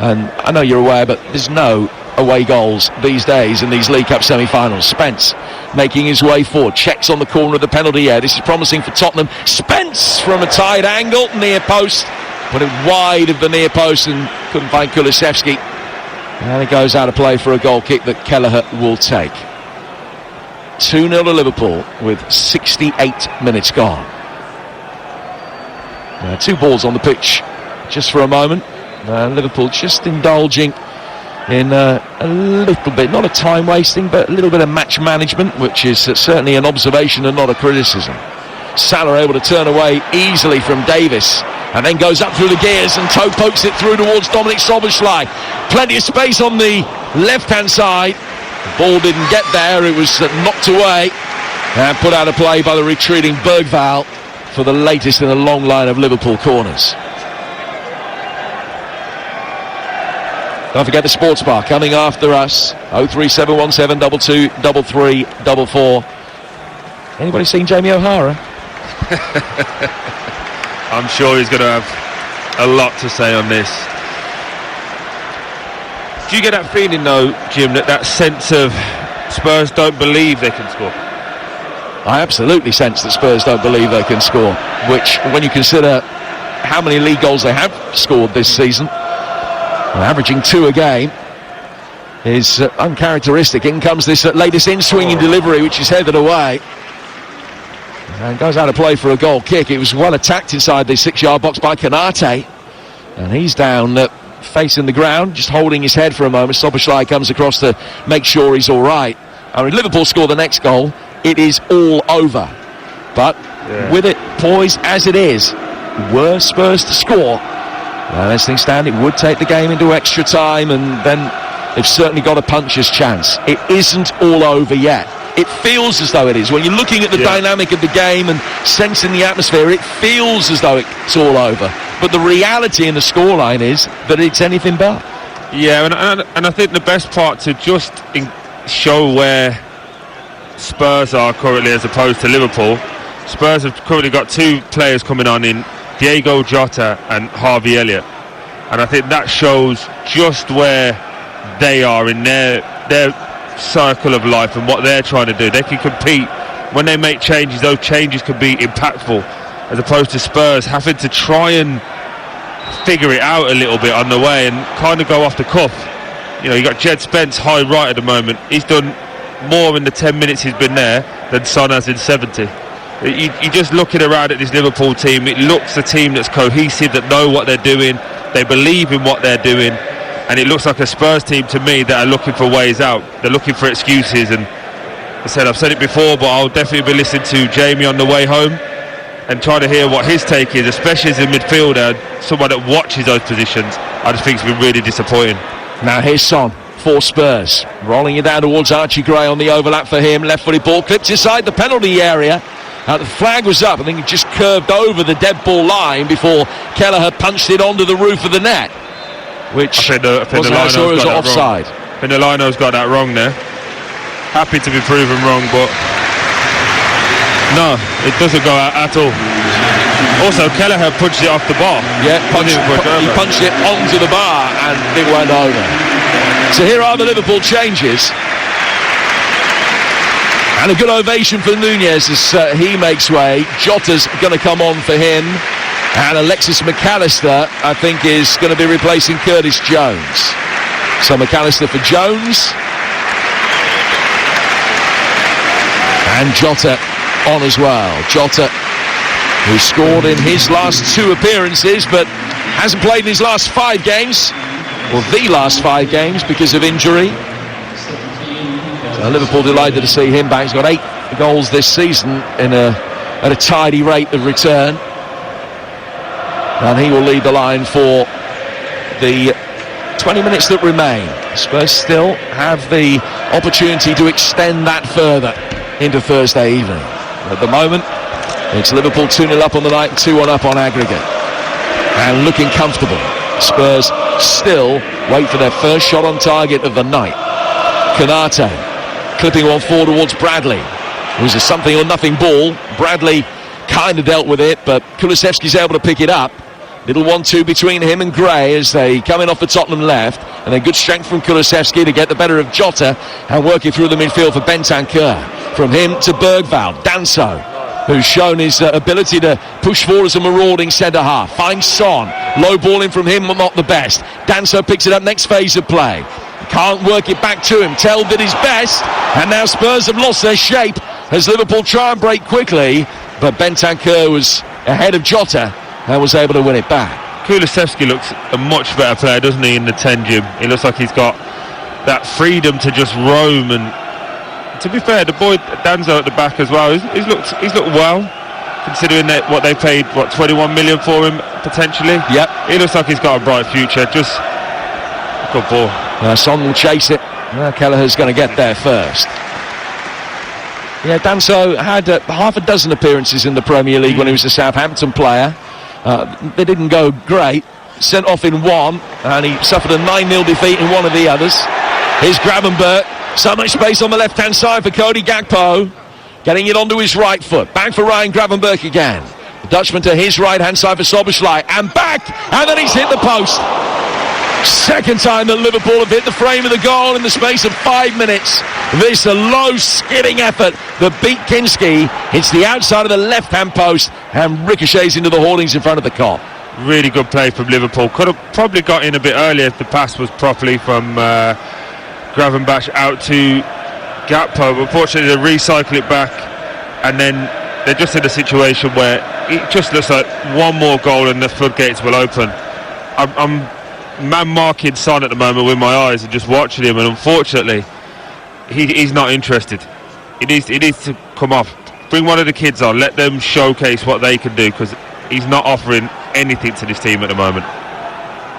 And I know you're aware, but there's no away goals these days in these League Cup semi-finals. Spence making his way forward, checks on the corner of the penalty area. This is promising for Tottenham. Spence from a tight angle, near post, put it wide of the near post and couldn't find Kulusevski. And it goes out of play for a goal kick that Kelleher will take. 2-0 to Liverpool with 68 minutes gone. 2 balls on the pitch just for a moment. Liverpool just indulging in a little bit, not a time wasting, but a little bit of match management, which is certainly an observation and not a criticism. Salah able to turn away easily from Davis and then goes up through the gears and toe pokes it through towards Dominic Szoboszlai. Plenty of space on the left hand side. The ball didn't get there, it was knocked away and put out of play by the retreating Bergvall for the latest in a long line of Liverpool corners. Don't forget the sports bar coming after us. 03717 22 33 44. Anybody seen Jamie O'Hara? I'm sure he's going to have a lot to say on this. Do you get that feeling though, Jim, that sense of Spurs don't believe they can score? I absolutely sense that Spurs don't believe they can score, which when you consider how many league goals they have scored this season, averaging 2 a game, is uncharacteristic. In comes this latest in-swinging delivery, which is headed away and goes out of play for a goal kick. It was well attacked inside the 6-yard box by Konate, and he's down facing the ground, just holding his head for a moment. Szoboszlai comes across to make sure he's all right. I mean, Liverpool score the next goal, it is all over. But with it poised as it is, were Spurs to score, as things stand, it would take the game into extra time, and then they've certainly got a puncher's chance. It isn't all over yet. It feels as though it is. When you're looking at the dynamic of the game and sensing the atmosphere, it feels as though it's all over. But the reality in the scoreline is that it's anything but. Yeah, and I think the best part to just show where Spurs are currently as opposed to Liverpool. Spurs have currently got 2 players coming on in Diego Jota and Harvey Elliott, and I think that shows just where they are in their circle of life and what they're trying to do. They can compete. When they make changes, those changes can be impactful, as opposed to Spurs having to try and figure it out a little bit on the way and kind of go off the cuff. You know, you got Jed Spence high right at the moment. He's done more in the 10 minutes he's been there than Son has in 70. You're just looking around at this Liverpool team. It looks a team that's cohesive, that know what they're doing, they believe in what they're doing, and it looks like a Spurs team to me that are looking for ways out. They're looking for excuses, and I've said it before, but I'll definitely be listening to Jamie on the way home and try to hear what his take is, especially as a midfielder, someone that watches those positions. I just think it's been really disappointing. Now here's Son for Spurs, rolling it down towards Archie Gray on the overlap for him. Left-footed ball clipped inside the penalty area. The flag was up. I think it just curved over the dead ball line before Kelleher punched it onto the roof of the net, which I think the was offside. I think the lino's got that wrong there. Happy to be proven wrong, but no, it doesn't go out at all. Also, Kelleher punched it off the bar. Yeah, he punched it onto the bar and it went over. So here are the Liverpool changes. And a good ovation for Nunez as he makes way. Jota's going to come on for him. And Alexis McAllister, I think, is going to be replacing Curtis Jones. So McAllister for Jones. And Jota on as well. Jota, who scored in his last 2 appearances, but hasn't played in his last 5 games. Or the last 5 games because of injury. Liverpool delighted to see him back. He's got 8 goals this season at a tidy rate of return, and he will lead the line for the 20 minutes that remain. Spurs still have the opportunity to extend that further into Thursday evening. At the moment, it's Liverpool 2-0 up on the night and 2-1 up on aggregate, and looking comfortable. Spurs still wait for their first shot on target of the night. Konate clipping one forward towards Bradley. It was a something or nothing ball. Bradley kind of dealt with it, but Kulusevski's able to pick it up. Little 1-2 between him and Gray as they come in off the Tottenham left, and then good strength from Kulusevski to get the better of Jota and working through the midfield for Bentancur. From him to Bergvall. Danso, who's shown his ability to push forward as a marauding centre-half. Finds Son. Low ball in from him, but not the best. Danso picks it up next phase of play. Can't work it back to him. Tell did his best, and now Spurs have lost their shape as Liverpool try and break quickly, but Bentancur was ahead of Jota and was able to win it back. Kulusevski looks a much better player, doesn't he, in the 10 gym? He looks like he's got that freedom to just roam, and to be fair, the boy Danzo at the back as well, he's looked well, considering that what they paid 21 million for him potentially. Yep. He looks like he's got a bright future. Just a good ball. Son will chase it. Kelleher's going to get there first. Yeah, Danso had half a dozen appearances in the Premier League when he was a Southampton player. They didn't go great. Sent off in one, and he suffered a 9-0 defeat in one of the others. Here's Gravenberch. So much space on the left-hand side for Cody Gakpo. Getting it onto his right foot. Back for Ryan Gravenberch again. The Dutchman to his right-hand side for Szoboszlai. And back! And then he's hit the post. Second time that Liverpool have hit the frame of the goal in the space of 5 minutes. This a low skidding effort that beat Kinski. Hits the outside of the left-hand post and ricochets into the hoardings in front of the Kop. Really good play from Liverpool. Could have probably got in a bit earlier if the pass was properly from Gravenberch out to Gakpo. But fortunately they recycle it back, and then they're just in a situation where it just looks like one more goal and the floodgates will open. I'm man-marking Son at the moment with my eyes and just watching him, and unfortunately he's not interested. He needs to come off. Bring one of the kids on, let them showcase what they can do, because he's not offering anything to this team at the moment.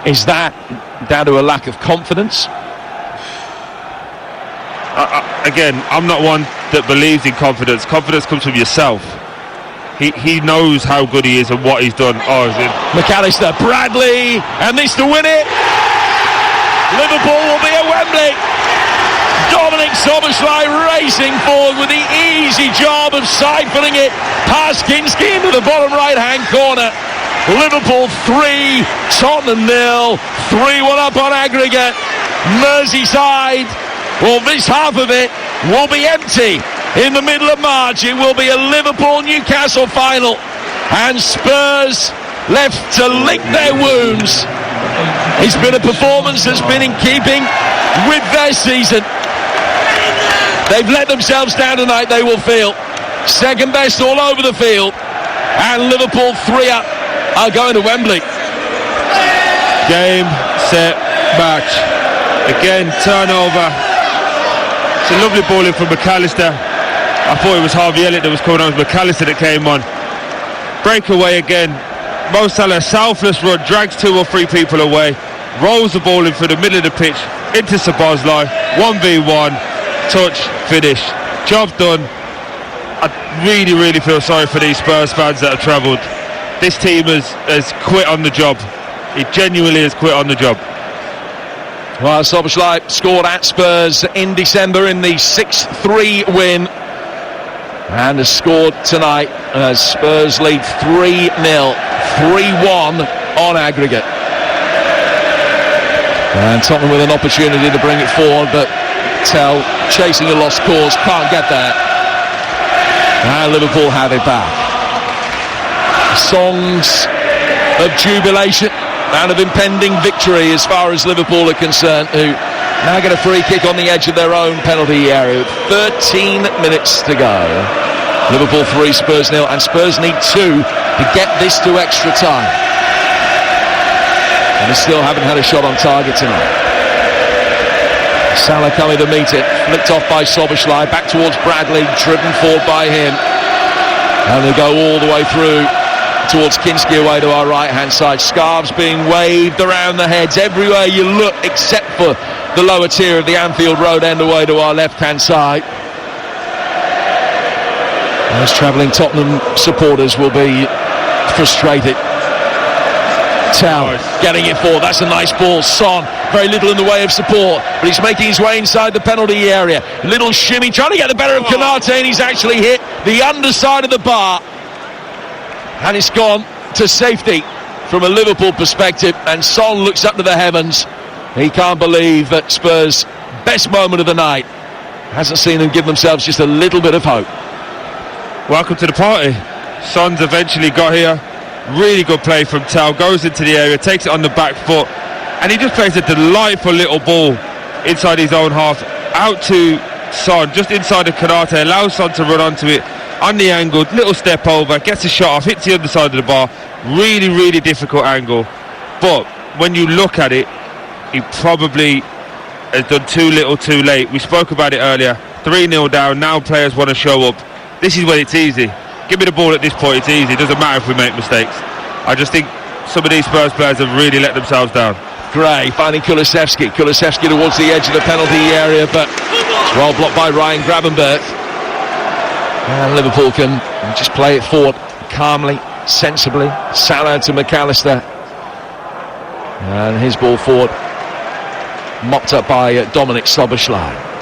Is that down to a lack of confidence? Again, I'm not one that believes in confidence. Confidence comes from yourself. He knows how good he is and what he's done. McAllister, Bradley, and this to win it. Liverpool will be at Wembley. Dominic Szoboszlai racing forward with the easy job of siphoning it past Kinski into the bottom right-hand corner. Liverpool 3, Tottenham 0, 3-1 up on aggregate. Merseyside, well, this half of it will be empty. In the middle of March, it will be a Liverpool-Newcastle final, and Spurs left to lick their wounds. It's been a performance that's been in keeping with their season. They've let themselves down tonight, they will feel. Second best all over the field, and Liverpool 3 up are going to Wembley. Game, set, match. Again, turnover. It's a lovely ball in from McAllister. I thought it was Harvey Elliott that was coming on. It was McAllister that came on. Breakaway again. Mo Salah, selfless run, drags 2 or 3 people away, rolls the ball in through the middle of the pitch into Szoboszlai. 1v1, touch, finish. Job done. I really feel sorry for these Spurs fans that have travelled. This team has quit on the job. It genuinely has quit on the job. Well, Szoboszlai scored at Spurs in December in the 6-3 win, and has scored tonight as Spurs lead 3-0, 3-1 on aggregate. And Tottenham with an opportunity to bring it forward, but Tell chasing a lost cause, can't get there. And Liverpool have it back. Songs of jubilation and of impending victory as far as Liverpool are concerned, who now get a free kick on the edge of their own penalty area. 13 minutes to go. Liverpool 3, Spurs 0, and Spurs need 2 to get this to extra time. And they still haven't had a shot on target tonight. Salah coming to meet it, flicked off by Szoboszlai, back towards Bradley, driven forward by him. And they go all the way through towards Kinski away to our right-hand side. Scarves being waved around the heads everywhere you look, except for the lower tier of the Anfield Road end away to our left-hand side. Those travelling Tottenham supporters will be frustrated. Tell getting it forward, that's a nice ball. Son, very little in the way of support, but he's making his way inside the penalty area. Little shimmy, trying to get the better of Konate, and he's actually hit the underside of the bar. And it's gone to safety from a Liverpool perspective, and Son looks up to the heavens. He can't believe that Spurs' best moment of the night hasn't seen them give themselves just a little bit of hope. Welcome to the party. Son's eventually got here. Really good play from Tell, goes into the area, takes it on the back foot, and he just plays a delightful little ball inside his own half, out to Son, just inside of Konate, allows Son to run onto it, on the angle, little step over, gets a shot off, hits the underside of the bar. Really difficult angle, but when you look at it, he probably has done too little too late. We spoke about it earlier, 3-0 down, now players want to show up. This is when it's easy. Give me the ball at this point, it's easy. It doesn't matter if we make mistakes. I just think some of these Spurs players have really let themselves down. Gray finding Kulusevski towards the edge of the penalty area, but it's well blocked by Ryan Gravenberch. And Liverpool can just play it forward calmly, sensibly. Salah to McAllister, and his ball forward mopped up by Dominic Szoboszlai.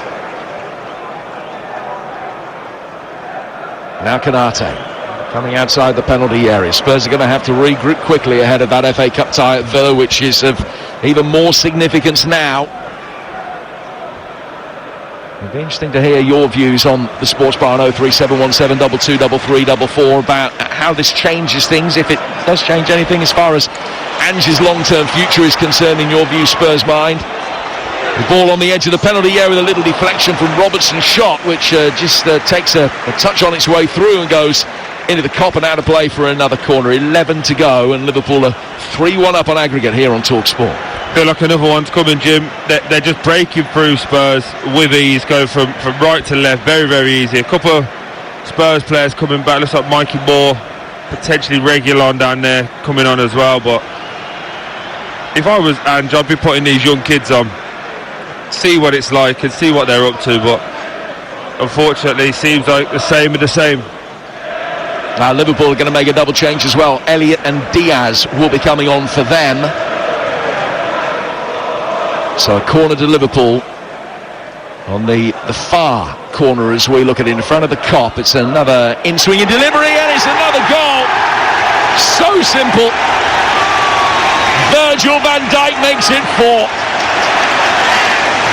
Now Konate coming outside the penalty area. Spurs are going to have to regroup quickly ahead of that FA Cup tie at Villa, which is of even more significance now. It'd be interesting to hear your views on the Sports Bar on 03717 223344 about how this changes things, if it does change anything as far as Ange's long-term future is concerned in your view, Spurs mind. The ball on the edge of the penalty area with a little deflection from Robertson's shot, which just takes a touch on its way through and goes into the cop and out of play for another corner. 11 to go, and Liverpool are 3-1 up on aggregate here on TalkSport. Feel like another one's coming, Jim. They're just breaking through Spurs with ease, going from right to left, very easy. A couple of Spurs players coming back. Looks like Mikey Moore, potentially Reguilon down there coming on as well. But if I was Ange, I'd be putting these young kids on, see what it's like and see what they're up to, but unfortunately seems like the same with the same. Now Liverpool are going to make a double change as well. Elliott and Diaz will be coming on for them. So a corner to Liverpool on the far corner as we look at it in front of the Kop. It's another in-swinging delivery, and it's another goal. So simple. Virgil van Dijk makes it 4.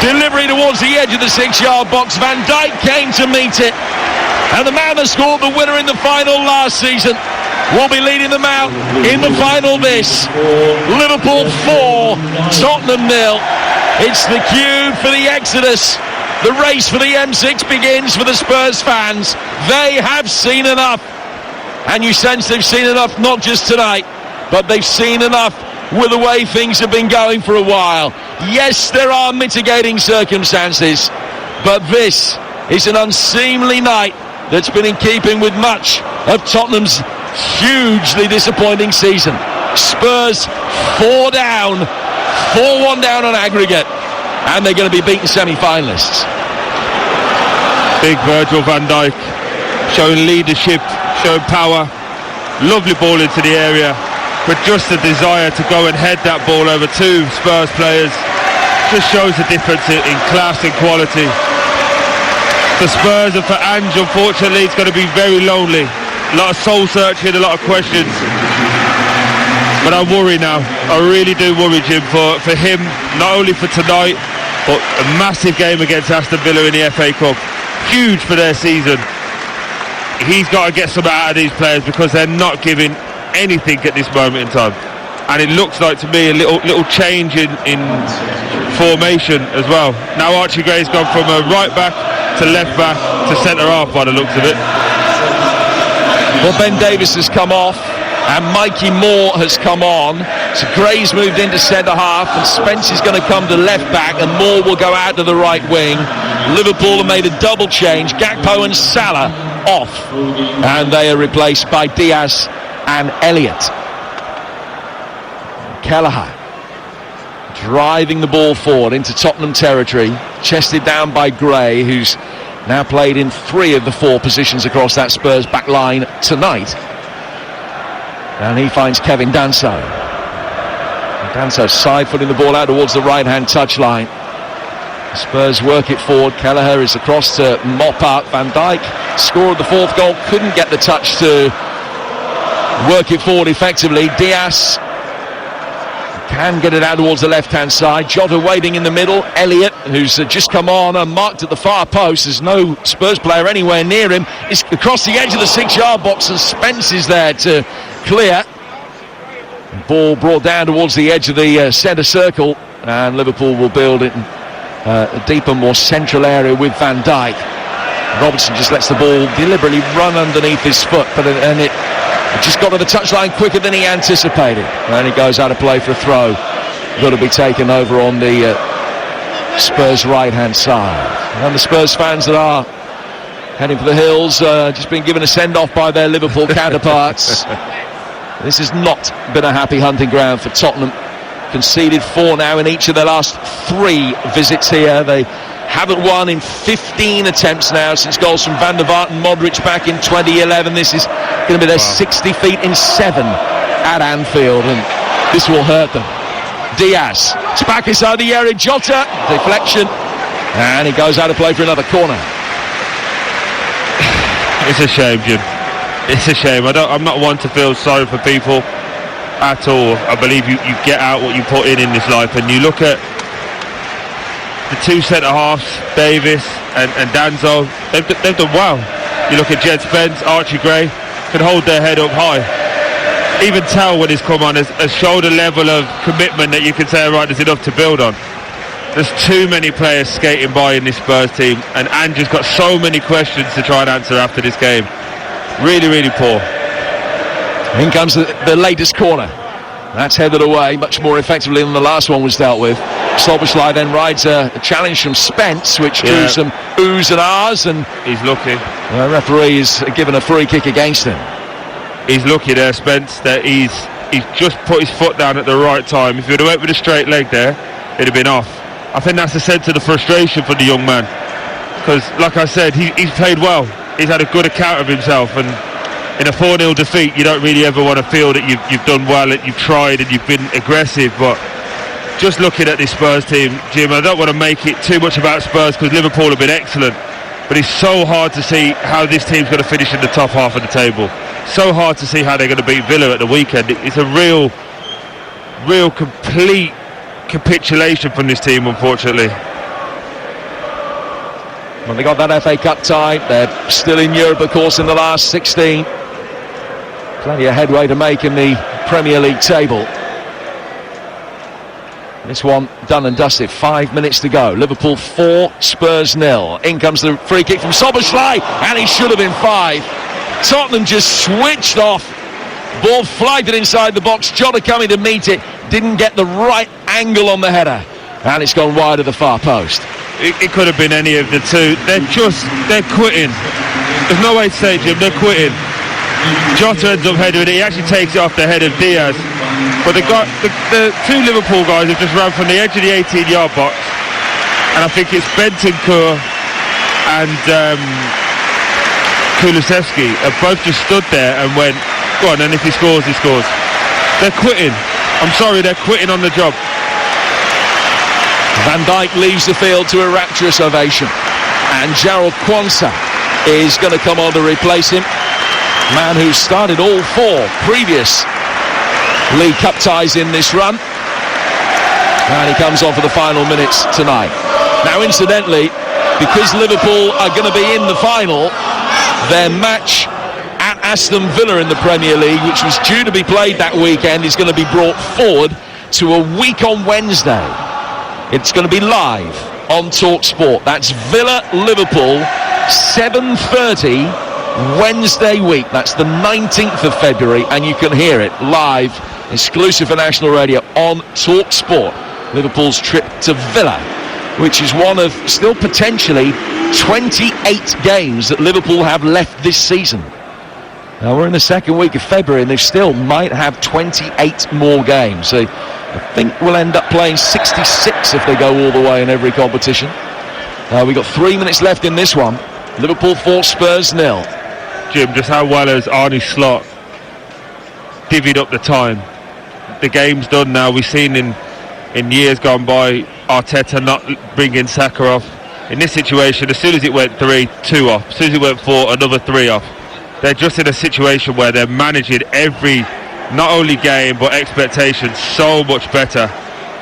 Delivery towards the edge of the 6-yard box. Van Dijk came to meet it, and the man that scored the winner in the final last season will be leading them out in the final this. Liverpool 4, Tottenham 0. It's the cue for the exodus. The race for the M6 begins for the Spurs fans. They have seen enough, and you sense they've seen enough not just tonight, but they've seen enough with the way things have been going for a while. Yes, there are mitigating circumstances, but this is an unseemly night that's been in keeping with much of Tottenham's hugely disappointing season. Spurs 4 down, 4-1 down on aggregate, and they're going to be beaten semi-finalists. Big Virgil van Dijk showing leadership, showing power. Lovely ball into the area, but just the desire to go and head that ball over 2 Spurs players just shows the difference in class and quality. For Spurs and for Ange, unfortunately, it's going to be very lonely. A lot of soul searching, a lot of questions. But I worry now. I really do worry, Jim, for him, not only for tonight, but a massive game against Aston Villa in the FA Cup. Huge for their season. He's got to get some out of these players because they're not giving anything at this moment in time. And it looks like to me a little change in formation as well. Now Archie Gray's gone from a right back to left back to centre half by the looks of it. Well, Ben Davies has come off and Mikey Moore has come on. So Gray's moved into centre half and Spence is going to come to left back and Moore will go out to the right wing. Liverpool have made a double change. Gakpo and Salah off, and they are replaced by Diaz and Elliott. Kelleher driving the ball forward into Tottenham territory, chested down by Gray, who's now played in 3 of the 4 positions across that Spurs back line tonight. And he finds Kevin Danso. Danso side-footing the ball out towards the right-hand touchline. Spurs work it forward. Kelleher is across to mop up. Van Dijk scored the 4th goal, couldn't get the touch to work it forward effectively. Diaz can get it out towards the left-hand side. Jota waiting in the middle. Elliott, who's just come on and marked at the far post. There's no Spurs player anywhere near him. It's across the edge of the 6-yard box and Spence is there to clear. Ball brought down towards the edge of the centre circle, and Liverpool will build it in a deeper, more central area with Van Dijk. Robertson just lets the ball deliberately run underneath his foot, but it just got to the touchline quicker than he anticipated, and he goes out of play for a throw. Got to be taken over on the Spurs right-hand side. And the Spurs fans that are heading for the hills just been given a send-off by their Liverpool counterparts. This has not been a happy hunting ground for Tottenham. Conceded 4 now in each of their last 3 visits here. They haven't won in 15 attempts now since goals from Van der Vaart and Modric back in 2011. This is going to be their 60 feet in 7 at Anfield, and this will hurt them. Diaz, it's back inside the area. Jota, deflection, and he goes out of play for another corner. It's a shame, Jim. It's a shame. I'm not one to feel sorry for people at all. I believe you get out what you put in this life, and you look at the 2 centre halves, Davis and Danzo. They've done well. You look at Jed Spence, Archie Gray, can hold their head up high. Even Tell, when he's come on, has showed a level of commitment that you can say, right, there's enough to build on. There's too many players skating by in this Spurs team, and Andrew's got so many questions to try and answer after this game. Really, really poor. In comes the latest corner. That's headed away much more effectively than the last one was dealt with. Szoboszlai then rides a challenge from Spence, which drew some oohs and ahs, and he's lucky. The referee is given a free kick against him. He's lucky there, Spence, that he's just put his foot down at the right time. If he would have went with a straight leg there, it'd have been off. I think that's the sense of the frustration for the young man, because, like I said, he's played well. He's had a good account of himself, and in a 4-0 defeat, you don't really ever want to feel that you've done well, that you've tried and you've been aggressive, but just looking at this Spurs team, Jim, I don't want to make it too much about Spurs because Liverpool have been excellent, but it's so hard to see how this team's going to finish in the top half of the table. So hard to see how they're going to beat Villa at the weekend. It's a real complete capitulation from this team, unfortunately. Well, they got that FA Cup tie. They're still in Europe, of course, in the last 16. Plenty of headway to make in the Premier League table. This one done and dusted. 5 minutes to go. Liverpool 4, Spurs 0. In comes the free kick from Szoboszlai, and he should have been 5. Tottenham just switched off. Ball flagged it inside the box. Jota coming to meet it. Didn't get the right angle on the header. And it's gone wide of the far post. It could have been any of the two. They're quitting. There's no way to say, Jim, they're quitting. Jota ends up heading it. He actually takes it off the head of Diaz. But the two Liverpool guys have just ran from the edge of the 18-yard box. And I think it's Bentancur and Kulusevski have both just stood there and went, go on, and if he scores, he scores. They're quitting. I'm sorry, they're quitting on the job. Van Dijk leaves the field to a rapturous ovation, and Gerald Quansah is going to come on to replace him. Man who started all 4 previous League Cup ties in this run, and he comes on for the final minutes tonight. Now, incidentally, because Liverpool are going to be in the final, their match at Aston Villa in the Premier League, which was due to be played that weekend, is going to be brought forward to a week on Wednesday. It's going to be live on TalkSport. That's Villa-Liverpool, 7:30 Wednesday week. That's the 19th of February, and you can hear it live, exclusive for national radio on TalkSport. Liverpool's trip to Villa, which is one of still potentially 28 games that Liverpool have left this season. Now we're in the second week of February, and they still might have 28 more games. So I think we'll end up playing 66 if they go all the way in every competition. We've got 3 minutes left in this one. Liverpool 4, Spurs 0. Jim, just how well has Arne Slot divvied up the time? The game's done now. We've seen in years gone by Arteta not bringing Saka off. In this situation, as soon as it went 3, 2 off. As soon as it went 4, another 3 off. They're just in a situation where they're managing every, not only game, but expectations so much better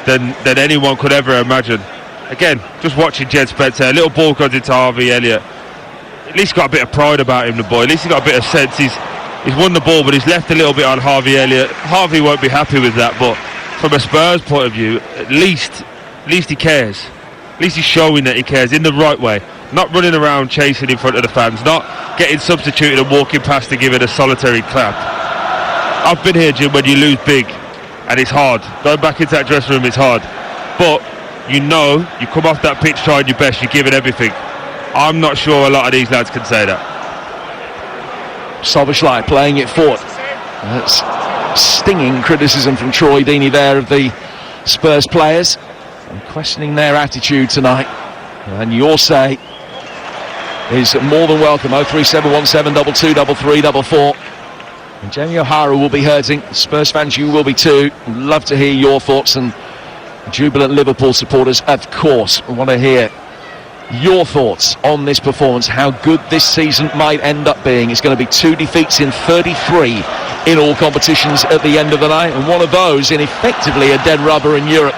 than anyone could ever imagine. Again, just watching Jed Spencer, a little ball goes into Harvey Elliott. At least got a bit of pride about him, the boy. At least he's got a bit of sense. He's won the ball, but he's left a little bit on Harvey Elliott. Harvey won't be happy with that, but from a Spurs point of view, at least he cares. At least he's showing that he cares in the right way. Not running around chasing in front of the fans, not getting substituted and walking past to give it a solitary clap. I've been here, Jim, when you lose big, and it's hard. Going back into that dressing room, it's hard. But you know, you come off that pitch trying your best, you give it everything. I'm not sure a lot of these lads can say that. Szoboszlai playing it forward. That's stinging criticism from Troy Deeney there of the Spurs players, and questioning their attitude tonight. And your say is more than welcome. 03717223344. And Jamie O'Hara will be hurting. Spurs fans, you will be too. Love to hear your thoughts, and jubilant Liverpool supporters, of course, want to hear your thoughts on this performance, how good this season might end up being. It's going to be 2 defeats in 33 in all competitions at the end of the night, and one of those in effectively a dead rubber in Europe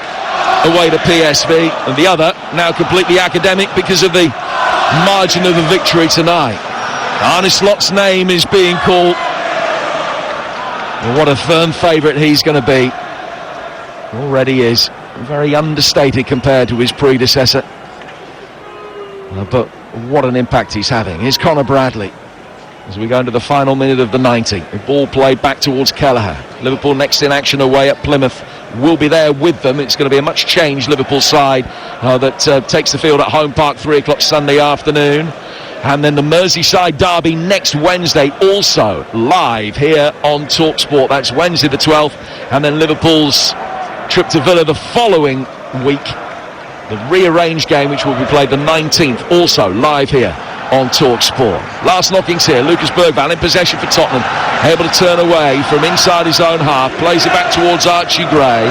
away to PSV, and the other now completely academic because of the margin of the victory tonight. Arne Slot's name is being called. Well, what a firm favourite he's going to be. Already is. Very understated compared to his predecessor. But what an impact he's having. Here's Conor Bradley as we go into the final minute of the 90. The ball played back towards Kelleher. Liverpool next in action away at Plymouth. Will be there with them. It's going to be a much changed Liverpool side that takes the field at Home Park 3 o'clock Sunday afternoon. And then the Merseyside derby next Wednesday, also live here on TalkSport. That's Wednesday the 12th. And then Liverpool's trip to Villa the following week. The rearranged game, which will be played the 19th, also live here on TalkSport. Last knockings here. Lucas Bergvall in possession for Tottenham, able to turn away from inside his own half, plays it back towards Archie Gray.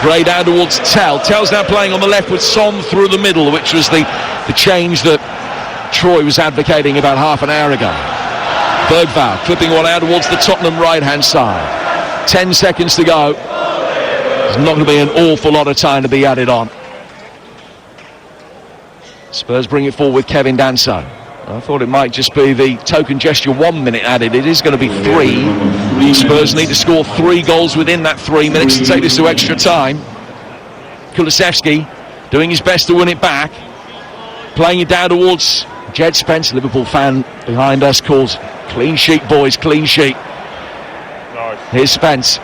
Gray down towards Tell. Tell's now playing on the left with Son through the middle, which was the change that Troy was advocating about half an hour ago. Bergvall clipping one out towards the Tottenham right-hand side. 10 seconds to go. There's not going to be an awful lot of time to be added on. Spurs bring it forward with Kevin Danso. I thought it might just be the token gesture 1 minute added. It is going to be 3. Spurs need to score 3 goals within that 3 minutes to take this to extra time. Kulusevski doing his best to win it back. Playing it down towards Jed Spence. Liverpool fan behind us calls clean sheet, boys, clean sheet. Nice. Here's Spence.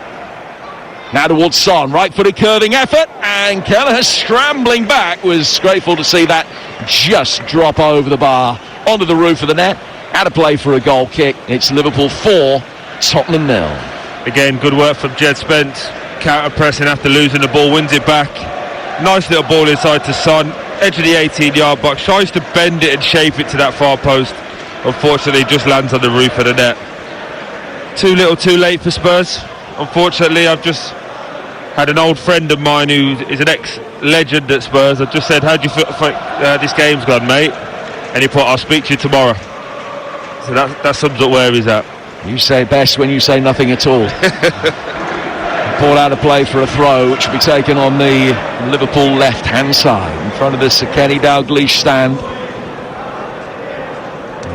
Now towards Son, right-footed curving effort, and Kelleher scrambling back. Was grateful to see that just drop over the bar onto the roof of the net. Out of play for a goal kick. It's Liverpool 4, Tottenham 0. Again, good work from Jed Spence. Counter-pressing after losing the ball, wins it back. Nice little ball inside to Son. Edge of the 18-yard box. Tries to bend it and shape it to that far post. Unfortunately, just lands on the roof of the net. Too little, too late for Spurs. Unfortunately, I've just had an old friend of mine who is an ex-legend at Spurs. I just said, how do you feel this game's gone, mate? And he put, I'll speak to you tomorrow. So that sums up where he's at. You say best when you say nothing at all. Ball out of play for a throw, which will be taken on the Liverpool left-hand side in front of the Sir Kenny Dalglish stand.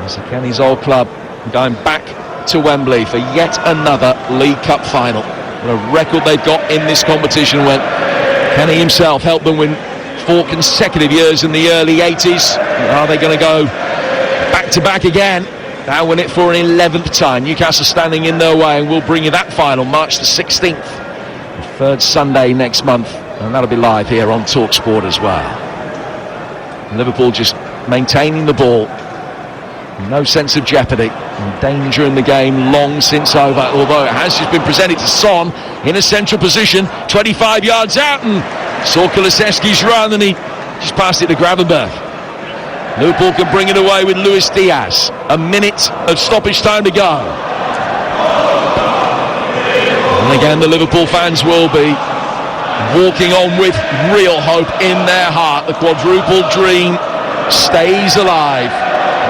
Sir Kenny's old club going back to Wembley for yet another League Cup final. What a record they've got in this competition when Kenny himself helped them win 4 consecutive years in the early 80s. Are they going to go back-to-back again? Now win it for an 11th time. Newcastle standing in their way, and we'll bring you that final March the 16th, the 3rd Sunday next month, and that'll be live here on TalkSport as well. Liverpool just maintaining the ball. No sense of jeopardy. Danger in the game long since over, although it has just been presented to Son in a central position, 25 yards out, and saw Kulusevski's run, and he just passed it to Gravenberch. Liverpool can bring it away with Luis Diaz. A minute of stoppage time to go. And again, the Liverpool fans will be walking on with real hope in their heart. The quadruple dream stays alive.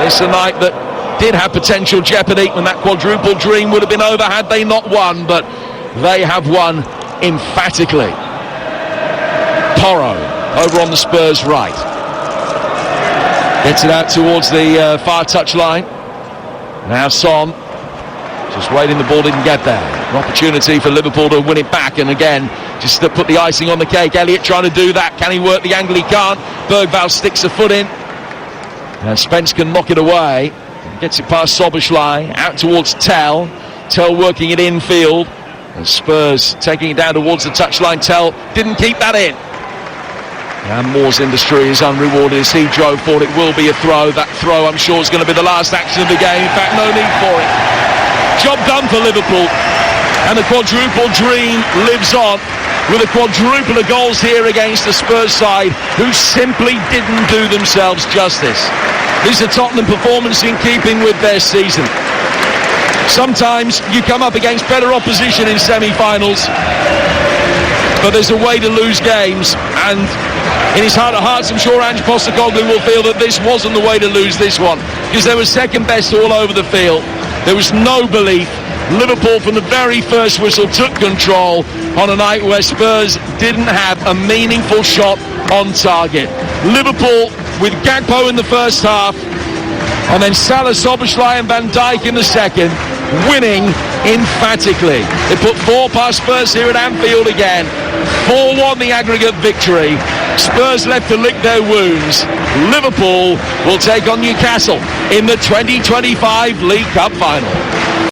This is a night that did have potential jeopardy, and that quadruple dream would have been over had they not won, but they have won emphatically. Porro over on the Spurs right. Gets it out towards the far touch line. Now Son just waiting, the ball didn't get there. An opportunity for Liverpool to win it back, and again just to put the icing on the cake. Elliott trying to do that. Can he work the angle? He can't. Bergvall sticks a foot in. Now Spence can knock it away. Gets it past Soboslai, out towards Tell. Tell working it infield. And Spurs taking it down towards the touchline. Tell didn't keep that in. And Moore's industry is unrewarded as he drove for it. Will be a throw. That throw, I'm sure, is going to be the last action of the game. In fact, no need for it. Job done for Liverpool. And the quadruple dream lives on with a quadruple of goals here against the Spurs side, who simply didn't do themselves justice. This is a Tottenham performance in keeping with their season. Sometimes you come up against better opposition in semi-finals, but there's a way to lose games, and in his heart of hearts, I'm sure Ange Postecoglou will feel that this wasn't the way to lose this one, because they were second best all over the field. There was no belief. Liverpool from the very first whistle took control on a night where Spurs didn't have a meaningful shot on target. Liverpool with Gakpo in the first half, and then Salah, Soboslai and Van Dijk in the second, winning emphatically. They put 4 past Spurs here at Anfield again. 4-1 the aggregate victory. Spurs left to lick their wounds. Liverpool will take on Newcastle in the 2025 League Cup final.